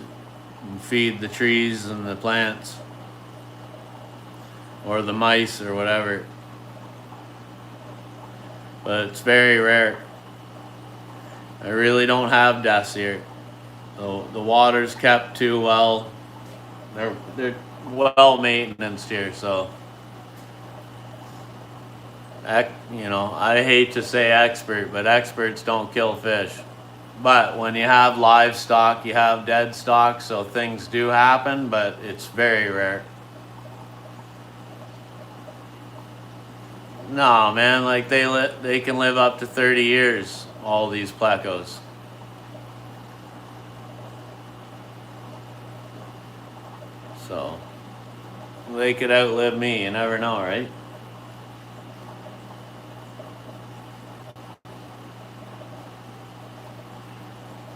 and feed the trees and the plants. Or the mice or whatever. But it's very rare. I really don't have deaths here. The water's kept too well. They're well maintenanced here, so you know, I hate to say expert, but experts don't kill fish. But when you have livestock, you have dead stock, so things do happen, but it's very rare. No, man, like they can live up to 30 years, all these plecos. So they could outlive me, you never know, right?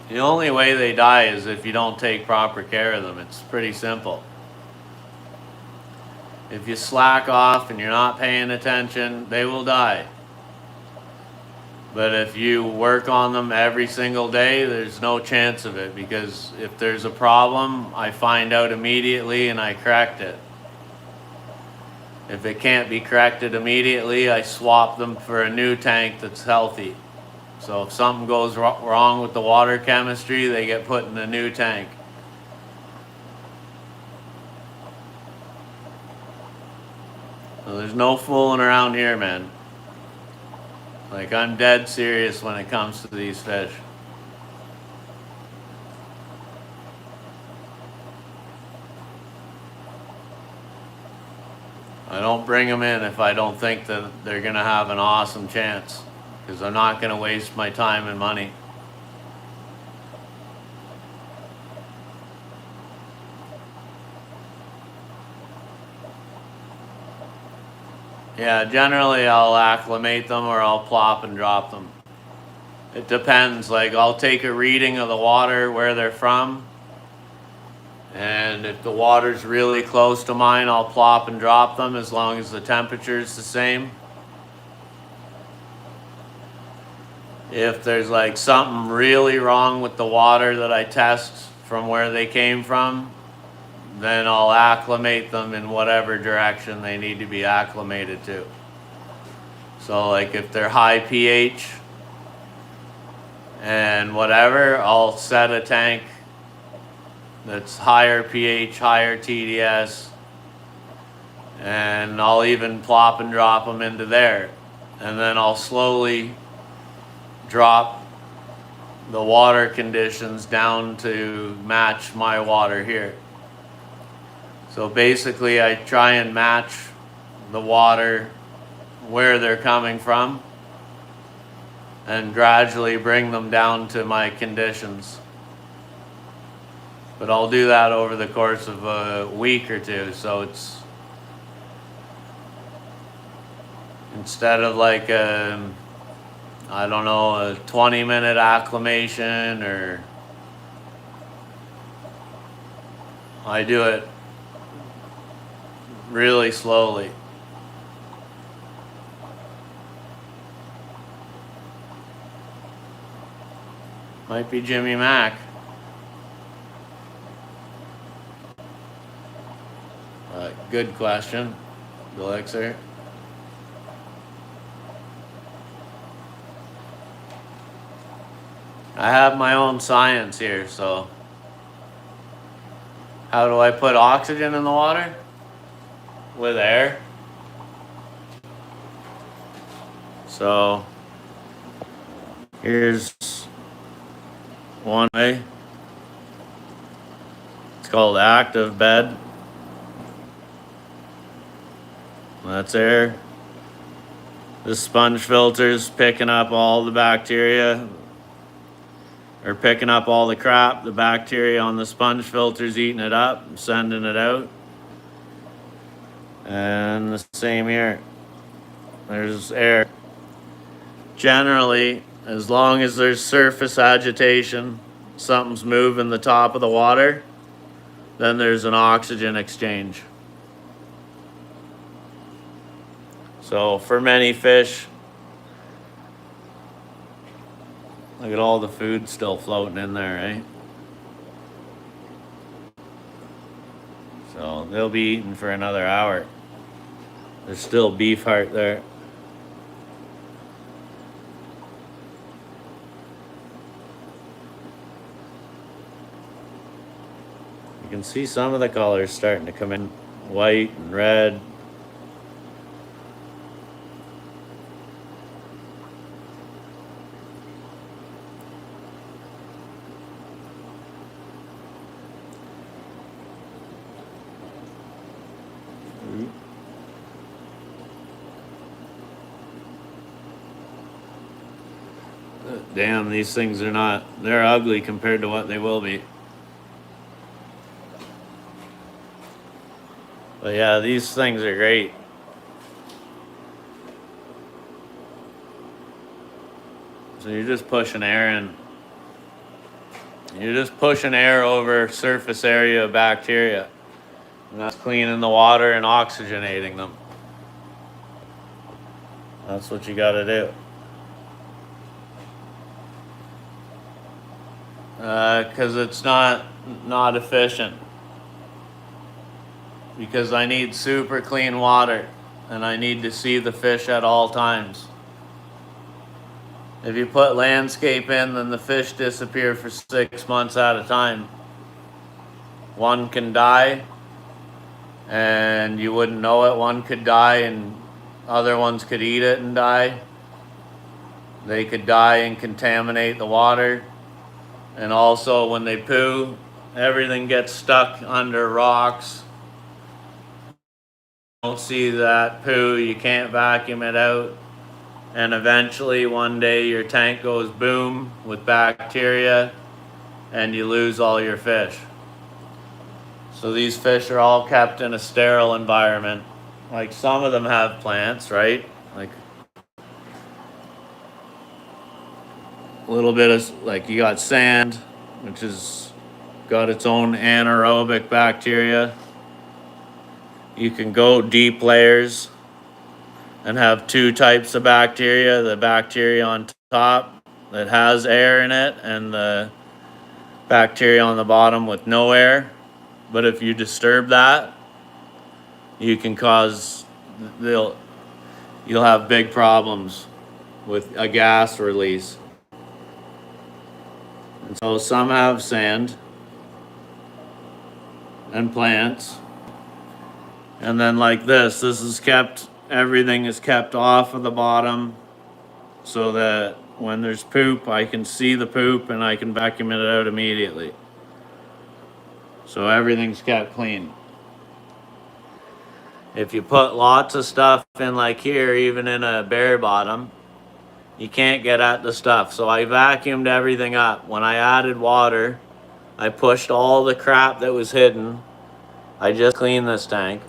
The only way they die is if you don't take proper care of them. It's pretty simple. If you slack off and you're not paying attention, they will die. But if you work on them every single day, there's no chance of it, because if there's a problem, I find out immediately and I correct it. If it can't be corrected immediately, I swap them for a new tank that's healthy. So if something goes wrong with the water chemistry, they get put in a new tank. So there's no fooling around here, man. Like, I'm dead serious when it comes to these fish. I don't bring them in if I don't think that they're going to have an awesome chance, because I'm not going to waste my time and money. Yeah, generally I'll acclimate them or I'll plop and drop them. It depends. Like, I'll take a reading of the water where they're from, and if the water's really close to mine, I'll plop and drop them as long as the temperature's the same. If there's like something really wrong with the water that I test from where they came from, then I'll acclimate them in whatever direction they need to be acclimated to. So like if they're high pH and whatever, I'll set a tank that's higher pH, higher TDS, and I'll even plop and drop them into there. And then I'll slowly drop the water conditions down to match my water here. So basically I try and match the water where they're coming from and gradually bring them down to my conditions. But I'll do that over the course of a week or two, so it's instead of like a, I don't know, a 20-minute acclimation, or I do it really slowly. Might be Jimmy Mack. Good question, Elixir. I have my own science here, so how do I put oxygen in the water? With air. So here's one way. It's called active bed. That's air. The sponge filter's picking up all the bacteria, or picking up all the crap. The bacteria on the sponge filter's eating it up, sending it out. And the same here. There's air. Generally, as long as there's surface agitation, something's moving the top of the water, then there's an oxygen exchange. So for many fish, Look at all the food still floating in there, right? So they'll be eating for another hour. There's still beef heart there. You can see some of the colors starting to come in, white and red. Damn, these things are not, they're ugly compared to what they will be. But yeah, these things are great. So you're just pushing air in. You're just pushing air over surface area of bacteria. And that's cleaning the water and oxygenating them. That's what you gotta do. Because it's not efficient. Because I need super clean water and I need to see the fish at all times. If you put landscape in, then the fish disappear for 6 months at a time. One can die and you wouldn't know it. One could die and other ones could eat it and die. They could die and contaminate the water. And also when they poo, everything gets stuck under rocks. Don't see that poo, you can't vacuum it out. And eventually one day your tank goes boom with bacteria and you lose all your fish. So these fish are all kept in a sterile environment. Like some of them have plants, right? Like a little bit of, like you got sand, which has got its own anaerobic bacteria. You can go deep layers and have two types of bacteria. The bacteria on top that has air in it and the bacteria on the bottom with no air. But if you disturb that, you can cause, you'll have big problems with a gas release. And so some have sand and plants. And then like this is kept, everything is kept off of the bottom so that when there's poop, I can see the poop and I can vacuum it out immediately. So everything's kept clean. If you put lots of stuff in like here, even in a bare bottom, you can't get at the stuff. So I vacuumed everything up. When I added water, I pushed all the crap that was hidden. I just cleaned this tank.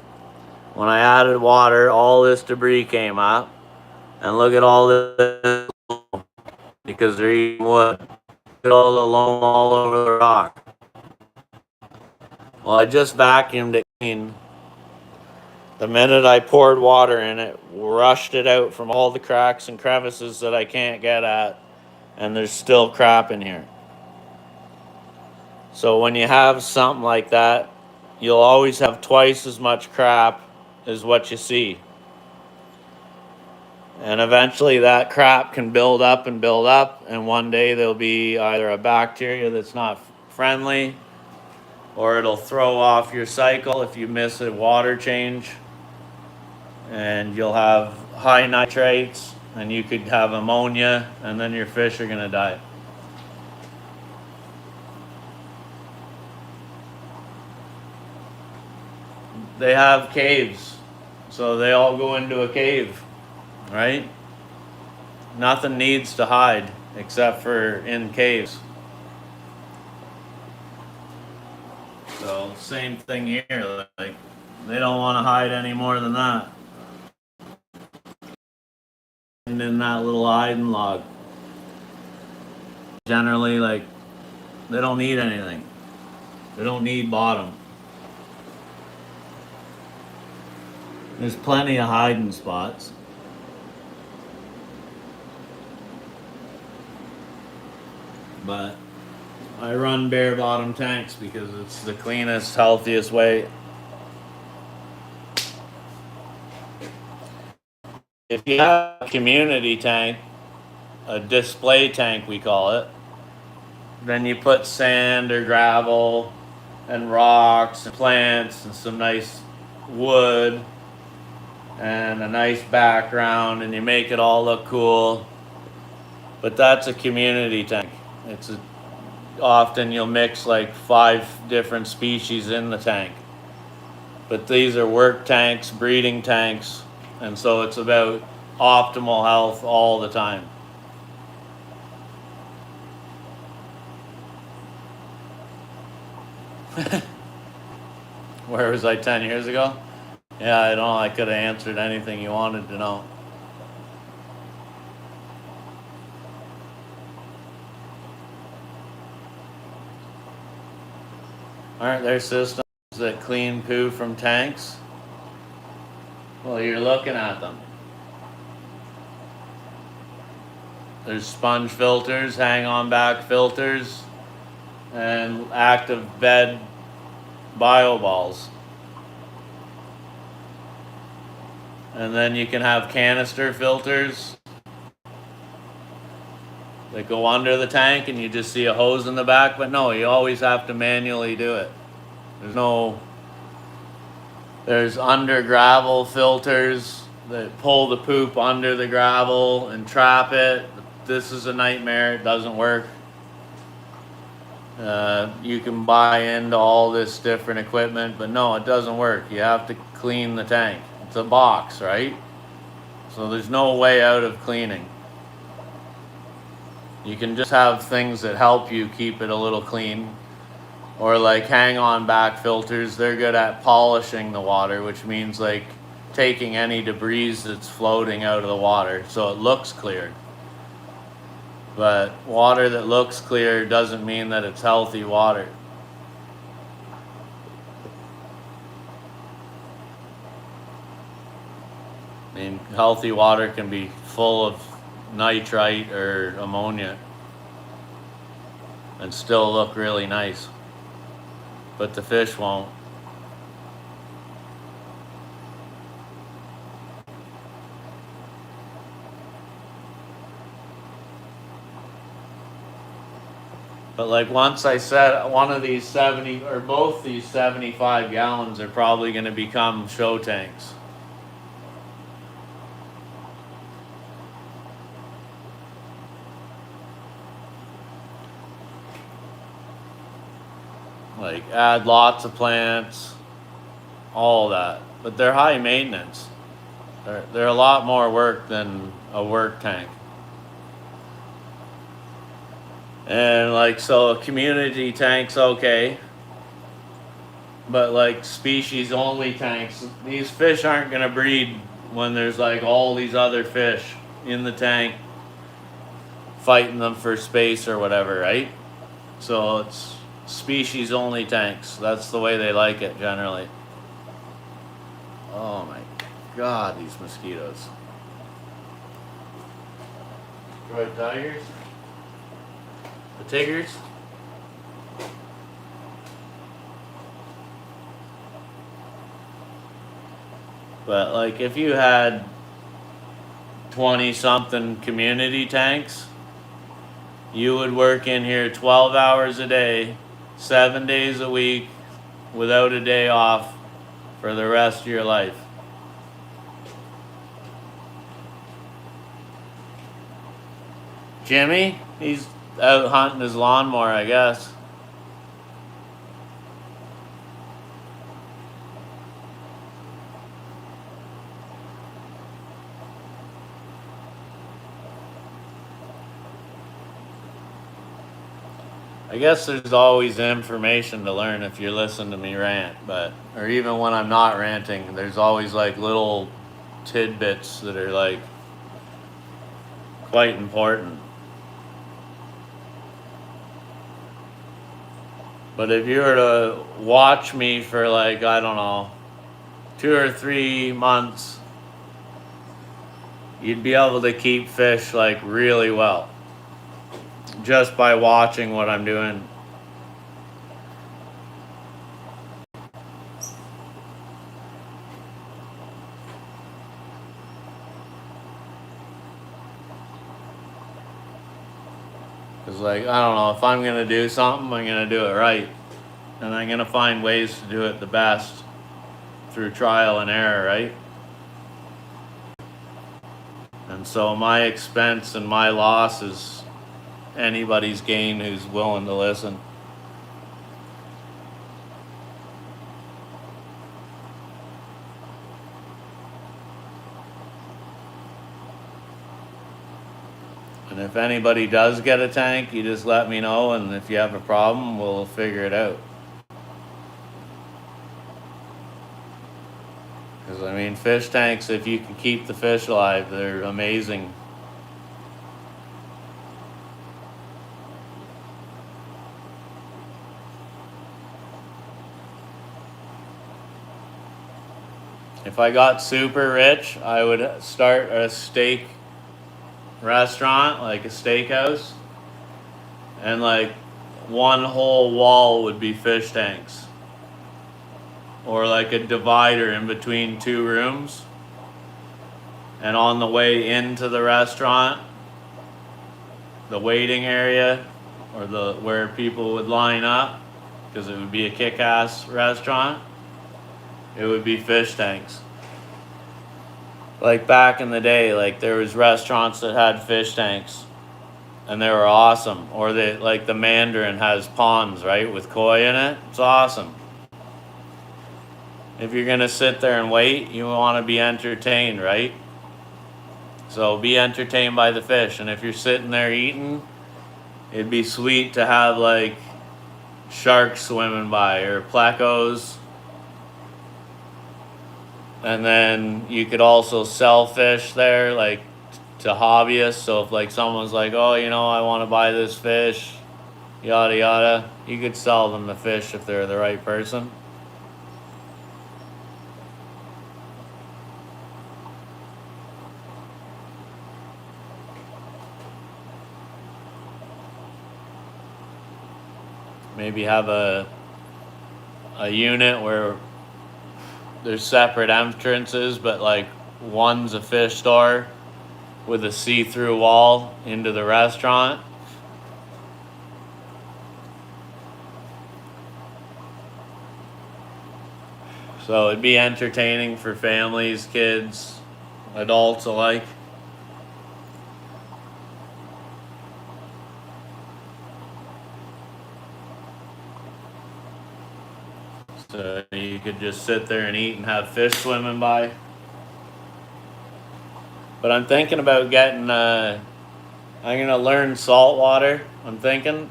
When I added water, all this debris came up. And look at all this, because they're eating wood. Look at all the loam all over the rock. Well, I just vacuumed it clean. The minute I poured water in it, rushed it out from all the cracks and crevices that I can't get at, and there's still crap in here. So when you have something like that, you'll always have twice as much crap as what you see. And eventually that crap can build up, and one day there'll be either a bacteria that's not friendly, or it'll throw off your cycle if you miss a water change. And you'll have high nitrates, and you could have ammonia, and then your fish are gonna die. They have caves, so they all go into a cave, right? Nothing needs to hide except for in caves. So same thing here, like they don't want to hide any more than that. And in that little hiding log. Generally, like, they don't need anything. They don't need bottom. There's plenty of hiding spots. But I run bare bottom tanks because it's the cleanest, healthiest way. If you have a community tank, a display tank we call it, then you put sand or gravel and rocks and plants and some nice wood and a nice background, and you make it all look cool. But that's a community tank. Often you'll mix like 5 different species in the tank. But these are work tanks, breeding tanks, and so it's about optimal health all the time. Where was I 10 years ago? Yeah, I don't know. I could have answered anything you wanted to know. Aren't there systems that clean poo from tanks? Well, you're looking at them. There's sponge filters, hang-on back filters, and active bed bioballs. And then you can have canister filters that go under the tank and you just see a hose in the back, but no, you always have to manually do it. There's under gravel filters that pull the poop under the gravel and trap it. This is a nightmare, it doesn't work. You can buy into all this different equipment, but no, it doesn't work. You have to clean the tank. It's a box, right? So there's no way out of cleaning. You can just have things that help you keep it a little clean. Or like hang-on back filters, they're good at polishing the water, which means like taking any debris that's floating out of the water so it looks clear. But water that looks clear doesn't mean that it's healthy water. I mean, healthy water can be full of nitrite or ammonia and still look really nice, but the fish won't. But like once I said, one of these 70 or both these 75 gallons are probably going to become show tanks. Like add lots of plants, all that. But they're high maintenance. They're a lot more work than a work tank. And like, so a community tank's okay. But like species only tanks, these fish aren't gonna breed when there's like all these other fish in the tank fighting them for space or whatever, right? So it's species only tanks. That's the way they like it generally. Oh my God, these mosquitoes. Detroit Tigers? The Tigers? But like if you had 20 something community tanks, you would work in here 12 hours a day, 7 days a week, without a day off for the rest of your life. Jimmy, he's out hunting his lawnmower, I guess. I guess there's always information to learn if you listen to me rant, or even when I'm not ranting, there's always like little tidbits that are like quite important. But if you were to watch me for like, I don't know, 2 or 3 months, you'd be able to keep fish like really well. just by watching what I'm doing. Because, like, I don't know, if I'm going to do something, I'm going to do it right. And I'm going to find ways to do it the best through trial and error, right? And so my expense and my loss is anybody's gain who's willing to listen. And if anybody does get a tank, you just let me know, and if you have a problem, we'll figure it out. Because, I mean, fish tanks, if you can keep the fish alive, they're amazing. If I got super rich, I would start a steak restaurant, like a steakhouse, and like one whole wall would be fish tanks, or like a divider in between two rooms, and on the way into the restaurant, the waiting area, or the where people would line up, because it would be a kick-ass restaurant, it would be fish tanks. Like back in the day, like there was restaurants that had fish tanks, and they were awesome. Or they, like the Mandarin has ponds, right, with koi in it. It's awesome. If you're gonna sit there and wait, you want to be entertained, right? So be entertained by the fish. And if you're sitting there eating, it'd be sweet to have like sharks swimming by or plecos. And then you could also sell fish there, like to hobbyists. So if like someone's like, oh, you know, I want to buy this fish, yada yada, you could sell them the fish if they're the right person. Maybe have a unit where there's separate entrances, but like one's a fish store with a see-through wall into the restaurant. So it'd be entertaining for families, kids, adults alike. So you could just sit there and eat and have fish swimming by. But I'm thinking about getting, I'm going to learn saltwater, I'm thinking.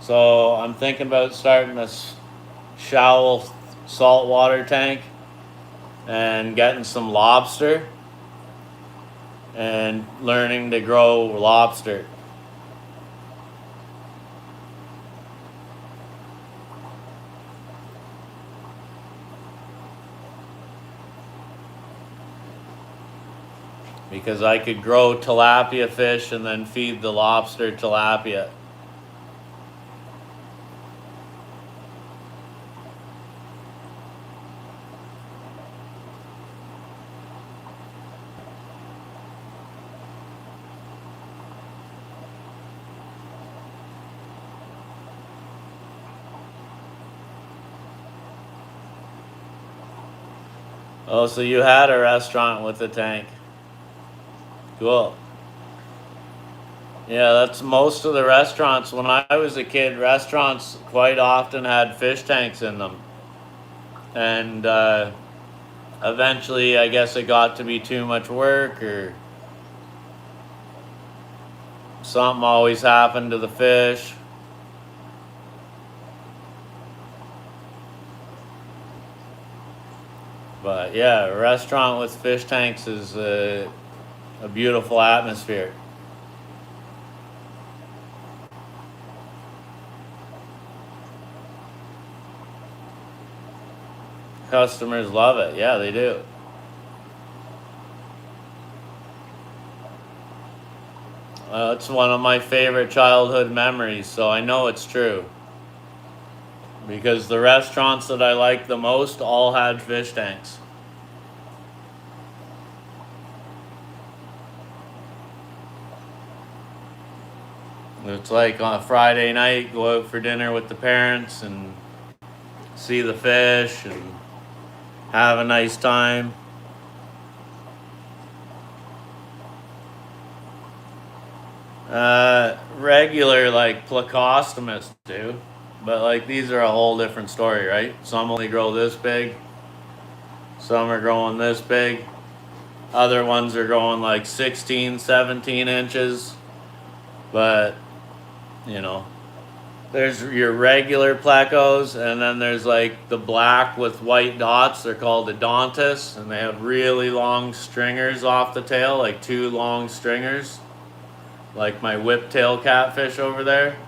So I'm thinking about starting a shallow saltwater tank and getting some lobster and learning to grow lobster. Because I could grow tilapia fish and then feed the lobster tilapia. Oh, so you had a restaurant with a tank. Cool. Yeah, that's most of the restaurants. When I was a kid, restaurants quite often had fish tanks in them. And eventually, I guess it got to be too much work, or something always happened to the fish. But yeah, a restaurant with fish tanks is a beautiful atmosphere. Customers love it. Yeah, they do. It's one of my favorite childhood memories, so I know it's true. Because the restaurants that I liked the most all had fish tanks. It's like on a Friday night, go out for dinner with the parents and see the fish and have a nice time. Regular like Plecostomus do, but like these are a whole different story, right? Some only grow this big, some are growing this big, other ones are growing like 16, 17 inches, but you know, there's your regular plecos, and then there's like the black with white dots. They're called Odontus, and they have really long stringers off the tail, like 2 long stringers, like my whiptail catfish over there.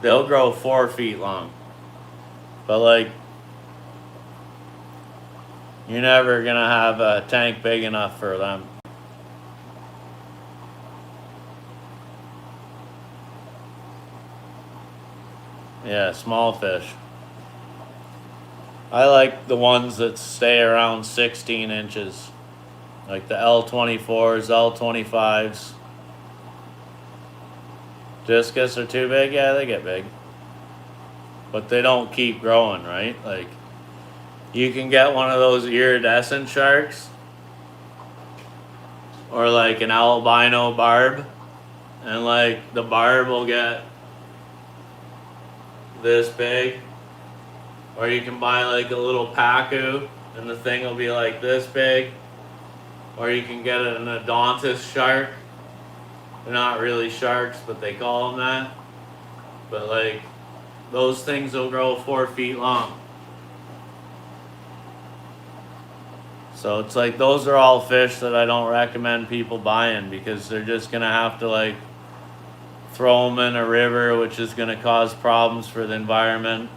They'll grow 4 feet long, but like you're never gonna have a tank big enough for them. Yeah, small fish. I like the ones that stay around 16 inches, like the L24s, L25s. Discus are too big? Yeah, they get big. But they don't keep growing, right? Like, you can get one of those iridescent sharks, or like an albino barb, and like the barb will get this big. Or you can buy like a little pacu, and the thing will be like this big. Or you can get an Odontus shark. They're not really sharks, but they call them that. But like, those things will grow 4 feet long. So it's like, those are all fish that I don't recommend people buying, because they're just gonna have to like throw them in a river, which is gonna cause problems for the environment.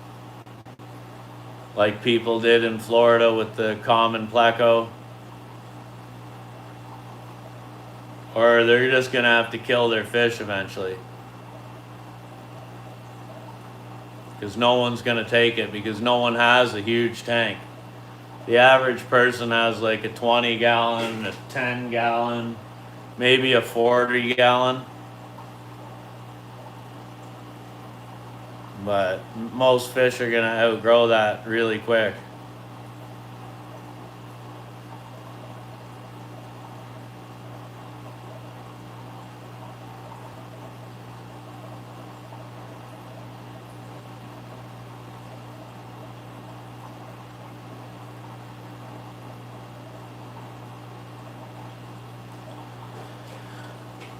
Like people did in Florida with the common pleco. Or they're just gonna have to kill their fish eventually. Because no one's gonna take it, because no one has a huge tank. The average person has like a 20 gallon, a 10 gallon, maybe a 40 gallon. But most fish are gonna outgrow that really quick.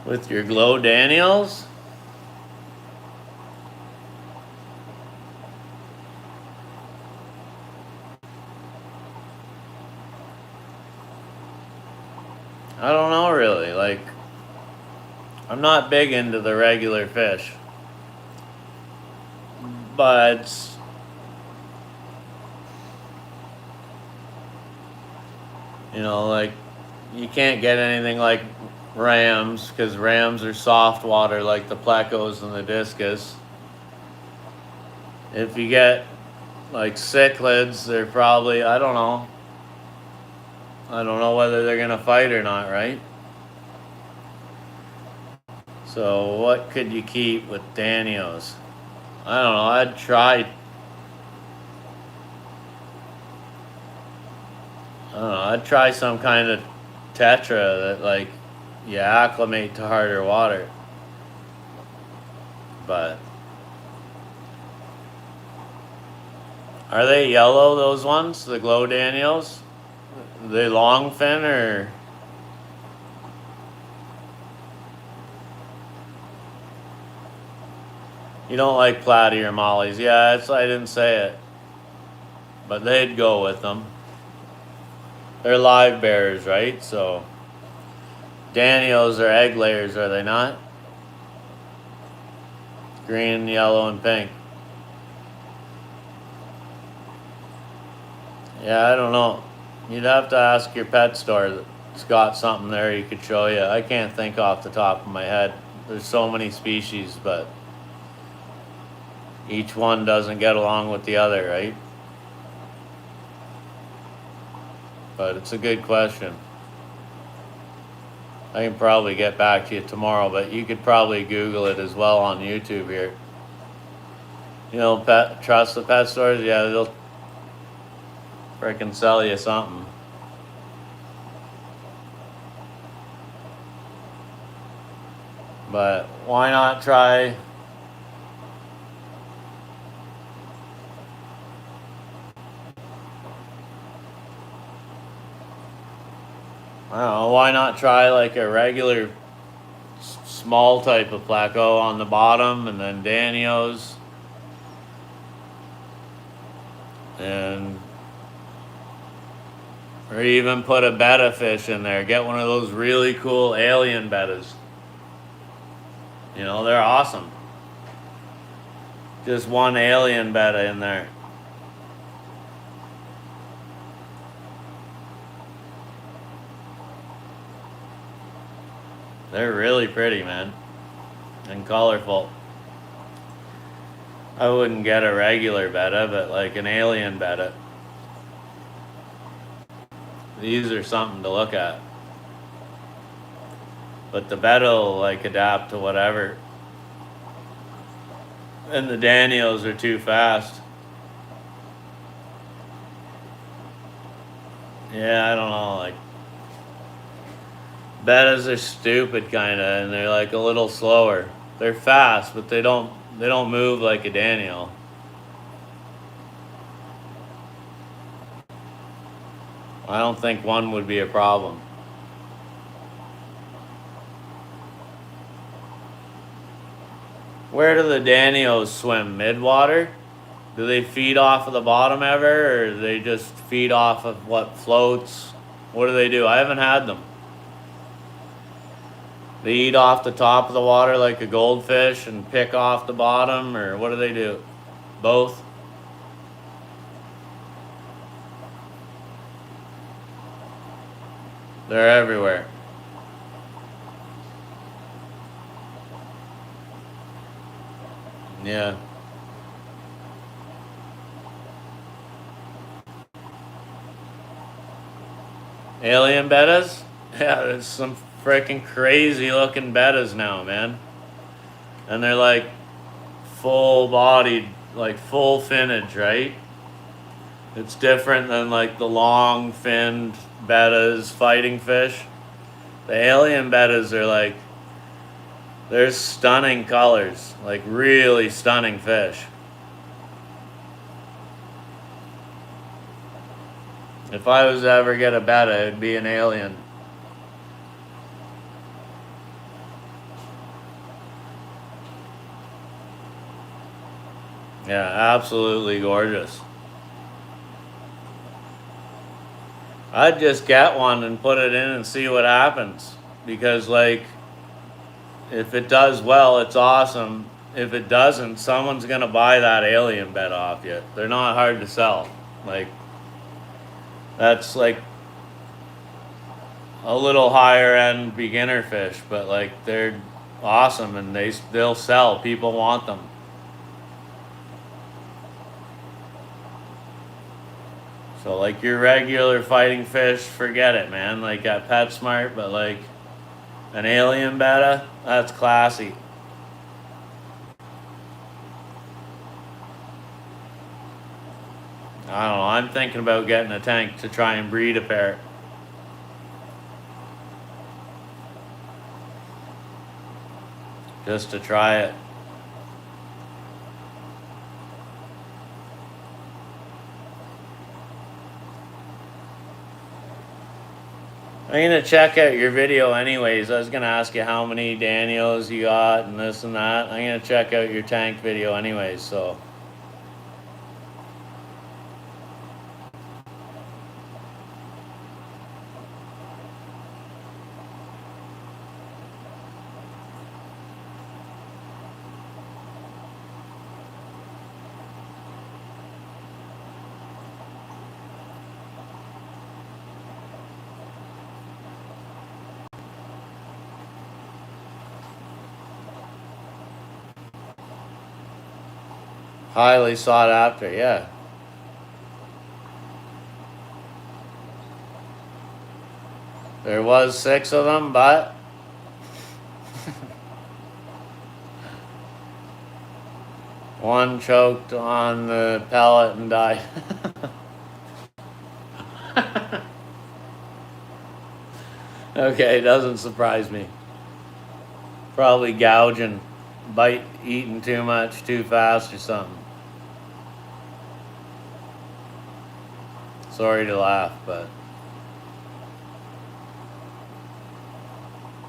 With your Glow Daniels? I don't know really. Like, I'm not big into the regular fish. But you know, like, you can't get anything like rams, because rams are soft water like the plecos and the discus. If you get like cichlids, they're probably, I don't know. I don't know whether they're gonna fight or not, right? So what could you keep with Danios? I don't know, I'd try. I don't know, I'd try some kind of tetra that like you acclimate to harder water. But are they yellow, those ones, the Glow Daniels? Are they longfin or? You don't like platy or mollies? Yeah, I didn't say it, but they'd go with them. They're live bearers, right? So Danios are egg layers, are they not? Green, yellow, and pink. Yeah, I don't know. You'd have to ask your pet store that's got something there you could show you. I can't think off the top of my head. there's so many species, but each one doesn't get along with the other, right? But it's a good question. I can probably get back to you tomorrow, but you could probably Google it as well on YouTube here. You know, trust the pet stores? Yeah, they'll freaking sell you something. But why not try? I don't know, why not try like a regular small type of Pleco on the bottom and then Danios? And or even put a betta fish in there. Get one of those really cool alien bettas. You know, they're awesome. Just one alien betta in there. They're really pretty, man. And colorful. I wouldn't get a regular betta, but like an alien betta. These are something to look at. But the betta will like adapt to whatever. And the Danios are too fast. Yeah, I don't know, like bettas are stupid kinda, and they're like a little slower. They're fast, but they don't move like a Daniel. I don't think one would be a problem. Where do the Danios swim? Midwater? Do they feed off of the bottom ever, or do they just feed off of what floats? What do they do? I haven't had them. They eat off the top of the water like a goldfish and pick off the bottom, or what do they do? Both? They're everywhere. Yeah. Alien bettas? Yeah, there's some freaking crazy looking bettas now, man. And they're like full bodied, like full finnage, right? It's different than like the long finned bettas, fighting fish. The alien bettas are like, there's stunning colors, like really stunning fish. If I was to ever get a betta, it'd be an alien. Yeah, absolutely gorgeous. I'd just get one and put it in and see what happens. Because, like, if it does well, it's awesome. If it doesn't, someone's gonna buy that alien betta off you. They're not hard to sell. Like, that's like a little higher end beginner fish, but like they're awesome and they'll sell. People want them. So like your regular fighting fish, forget it, man. Like at PetSmart, but like an alien betta, that's classy. I don't know. I'm thinking about getting a tank to try and breed a pair. Just to try it. I'm gonna check out your video anyways. I was gonna ask you how many Daniels you got and this and that. I'm gonna check out your tank video anyways, so. Highly sought after, yeah. There was 6 of them, but one choked on the pellet and died. Okay, doesn't surprise me. Probably gouging, eating too much too fast or something. Sorry to laugh, but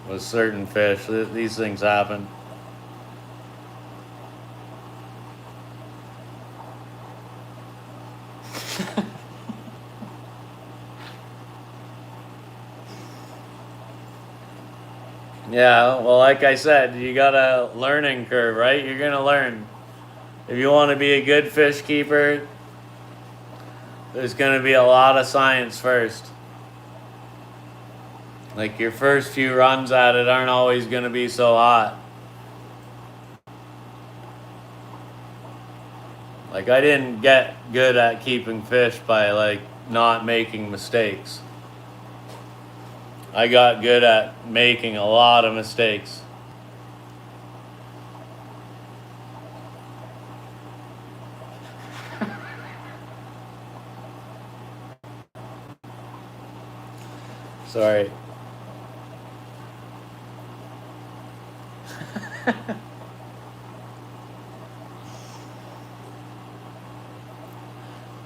with certain fish, these things happen. Yeah, well, like I said, you got a learning curve, right? You're gonna learn. If you want to be a good fish keeper, there's gonna be a lot of science first. Like your first few runs at it aren't always gonna be so hot. Like I didn't get good at keeping fish by like not making mistakes. I got good at making a lot of mistakes. Sorry.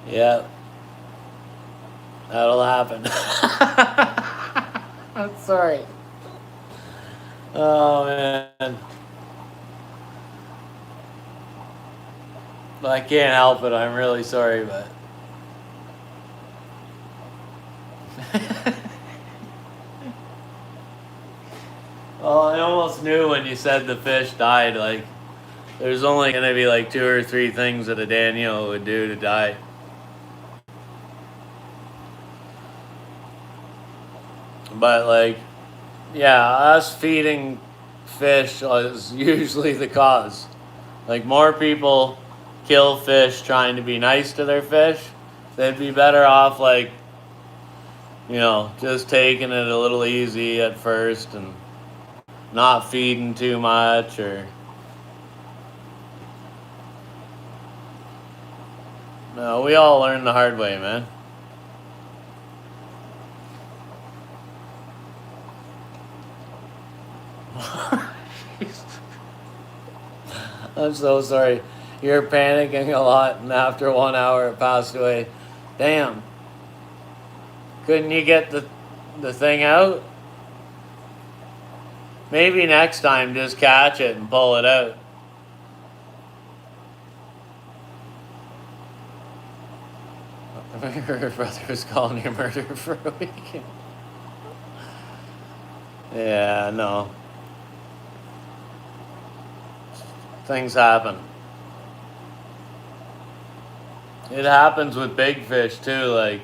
Yeah. That'll happen. I'm sorry. Oh man. I can't help it. I'm really sorry, but well, I almost knew when you said the fish died. Like, there's only gonna be like 2 or 3 things that a Daniel would do to die. But like, yeah, us feeding fish is usually the cause. Like more people kill fish trying to be nice to their fish. They'd be better off like, just taking it a little easy at first and not feeding too much or no, we all learn the hard way, man. I'm so sorry. You're panicking a lot, and after 1 hour it passed away. Damn. Couldn't you get the thing out? Maybe next time just catch it and pull it out. Your brother was calling you murder for a weekend. Yeah, no. Things happen. It happens with big fish too. Like,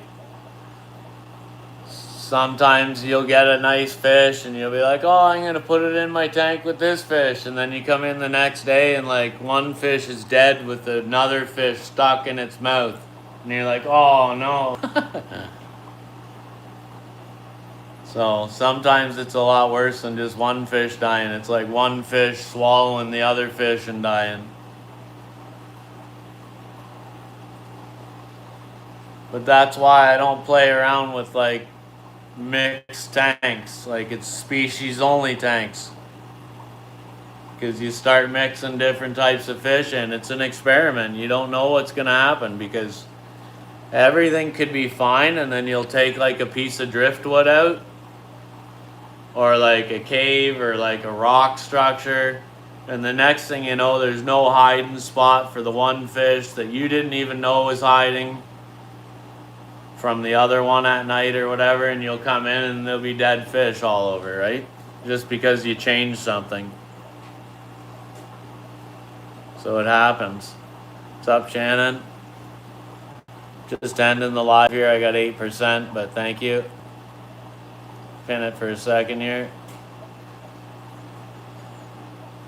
sometimes you'll get a nice fish and you'll be like, oh, I'm going to put it in my tank with this fish. And then you come in the next day and like one fish is dead with another fish stuck in its mouth. And you're like, oh no. So sometimes it's a lot worse than just one fish dying. It's like one fish swallowing the other fish and dying. But that's why I don't play around with like mixed tanks. Like it's species only tanks. Because you start mixing different types of fish and it's an experiment. You don't know what's going to happen because everything could be fine and then you'll take like a piece of driftwood out or like a cave or like a rock structure, and the next thing you know there's no hiding spot for the one fish that you didn't even know was hiding from the other one at night or whatever, and you'll come in and there'll be dead fish all over, right? Just because you changed something. So it happens. What's up, Shannon? Just ending the live here. I got 8%, but thank you. Pin it for a second here.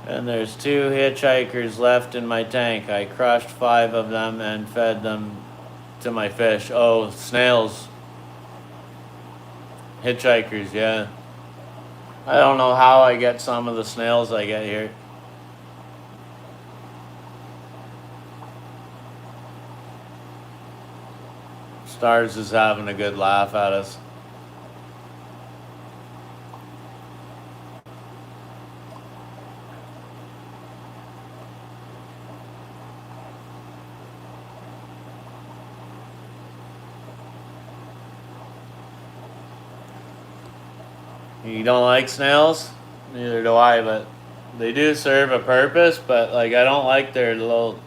And there's 2 hitchhikers left in my tank. I crushed 5 of them and fed them to my fish. Oh, snails. Hitchhikers, yeah. I don't know how I get some of the snails I get here. Stars is having a good laugh at us. You don't like snails? Neither do I, but they do serve a purpose, but like I don't like their little...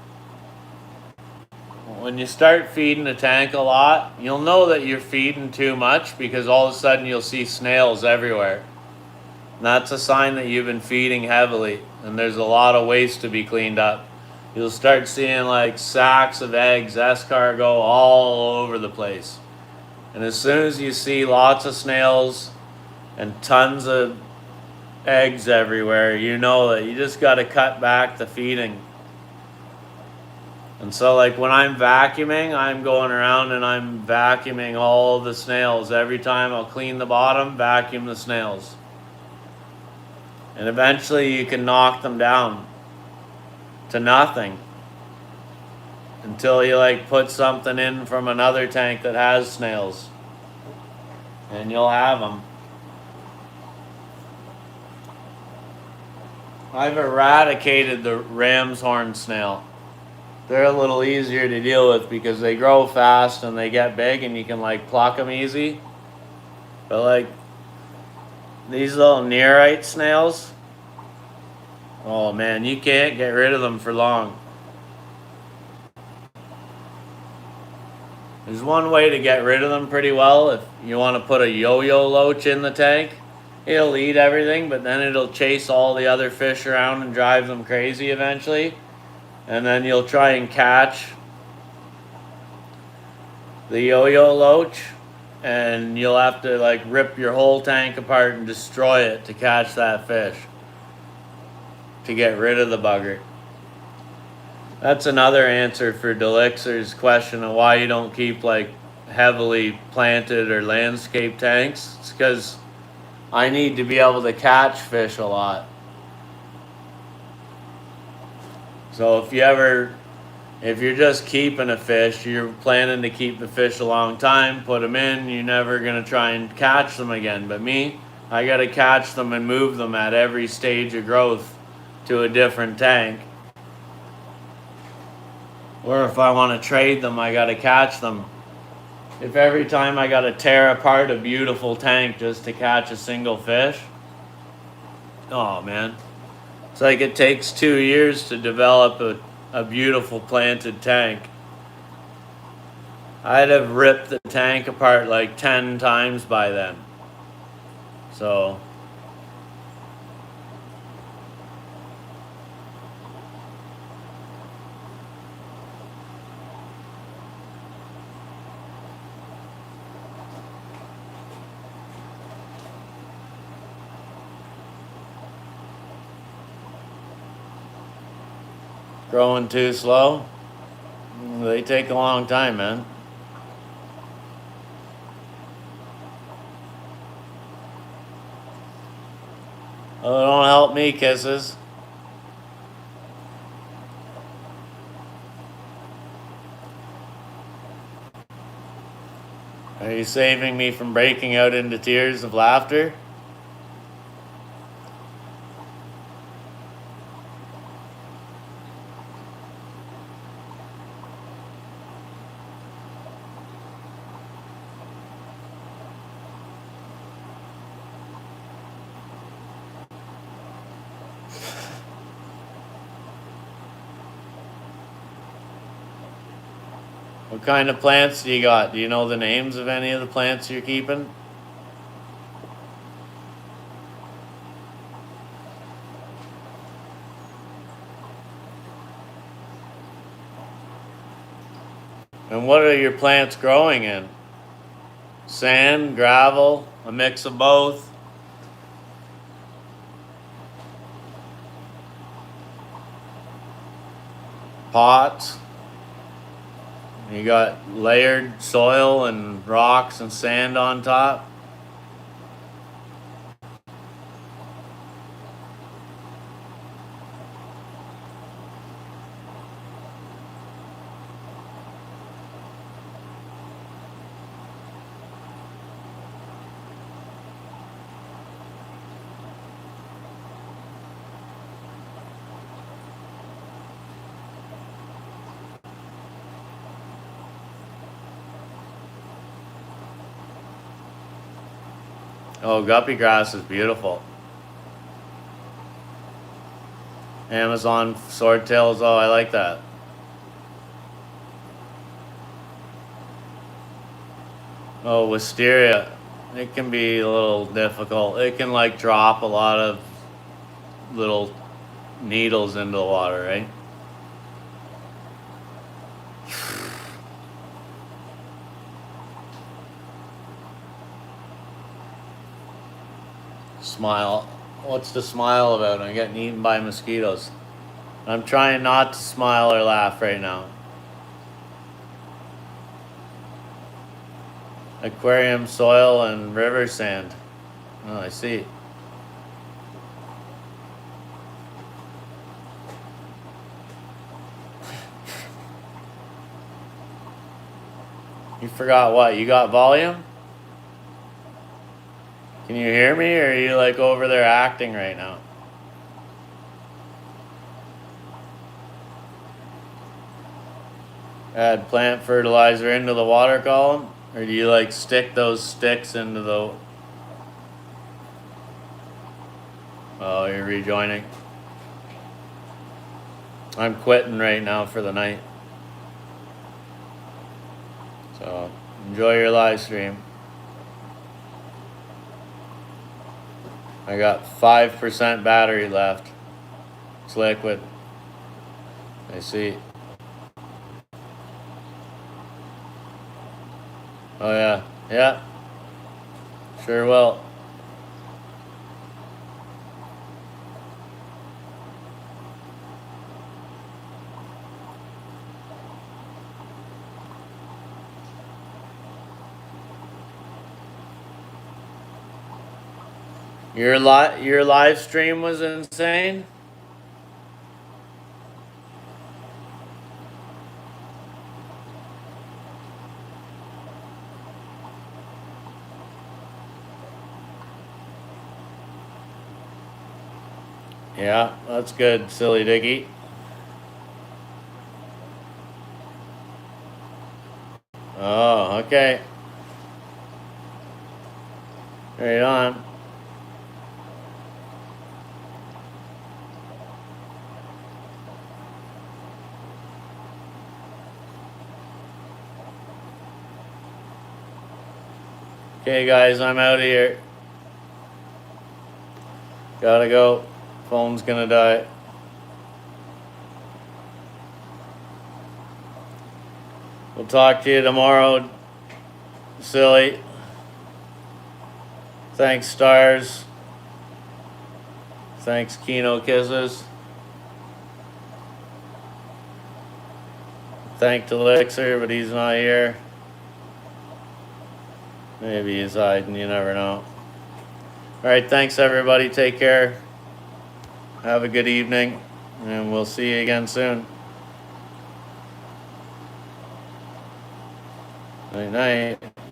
When you start feeding a tank a lot, you'll know that you're feeding too much because all of a sudden you'll see snails everywhere. And that's a sign that you've been feeding heavily and there's a lot of waste to be cleaned up. You'll start seeing like sacks of eggs, escargot all over the place. And as soon as you see lots of snails and tons of eggs everywhere, you know that you just got to cut back the feeding. And so like when I'm vacuuming, I'm going around and I'm vacuuming all the snails. Every time I'll clean the bottom, vacuum the snails. And eventually you can knock them down to nothing until you like put something in from another tank that has snails. And you'll have them. I've eradicated the ram's horn snail. They're a little easier to deal with because they grow fast and they get big and you can like pluck them easy. But like these little nearite snails, oh man, you can't get rid of them for long. There's one way to get rid of them pretty well. If you want to put a yo-yo loach in the tank, it'll eat everything, but then it'll chase all the other fish around and drive them crazy eventually. And then you'll try and catch the yo-yo loach and you'll have to like rip your whole tank apart and destroy it to catch that fish, to get rid of the bugger. That's another answer for Delixer's question of why you don't keep like heavily planted or landscape tanks. It's because I need to be able to catch fish a lot. So if you're just keeping a fish, you're planning to keep the fish a long time, put them in, you're never going to try and catch them again. But me, I got to catch them and move them at every stage of growth to a different tank. Or if I want to trade them, I got to catch them. If every time I got to tear apart a beautiful tank just to catch a single fish, oh man. It's like it takes 2 years to develop a beautiful planted tank. I'd have ripped the tank apart like 10 times by then. So growing too slow? They take a long time, man. Oh, don't help me, kisses. Are you saving me from breaking out into tears of laughter? What kind of plants do you got? Do you know the names of any of the plants you're keeping? And what are your plants growing in? Sand, gravel, a mix of both? pots. You got layered soil and rocks and sand on top. Oh, guppy grass is beautiful. Amazon swordtails. Oh, I like that. Oh, wisteria. It can be a little difficult. It can like drop a lot of little needles into the water, right? Smile. What's to smile about? I'm getting eaten by mosquitoes. I'm trying not to smile or laugh right now. Aquarium soil and river sand. Oh, I see. You forgot what? You got volume? Can you hear me, or are you like over there acting right now? Add plant fertilizer into the water column? Or do you like stick those sticks into the... Oh, you're rejoining. I'm quitting right now for the night. So, enjoy your live stream. I got 5% battery left. It's liquid. I see. Oh yeah, yeah. Sure will. Your live stream was insane? Yeah, that's good, silly Diggy. Oh, okay. Right on. Okay, guys, I'm out of here. Gotta go. Phone's gonna die. We'll talk to you tomorrow, silly. Thanks, Stars. Thanks, Kino Kisses. Thanks, Elixir, but he's not here. Maybe he's hiding, you never know. Alright, thanks everybody. Take care. Have a good evening, and we'll see you again soon. Night night.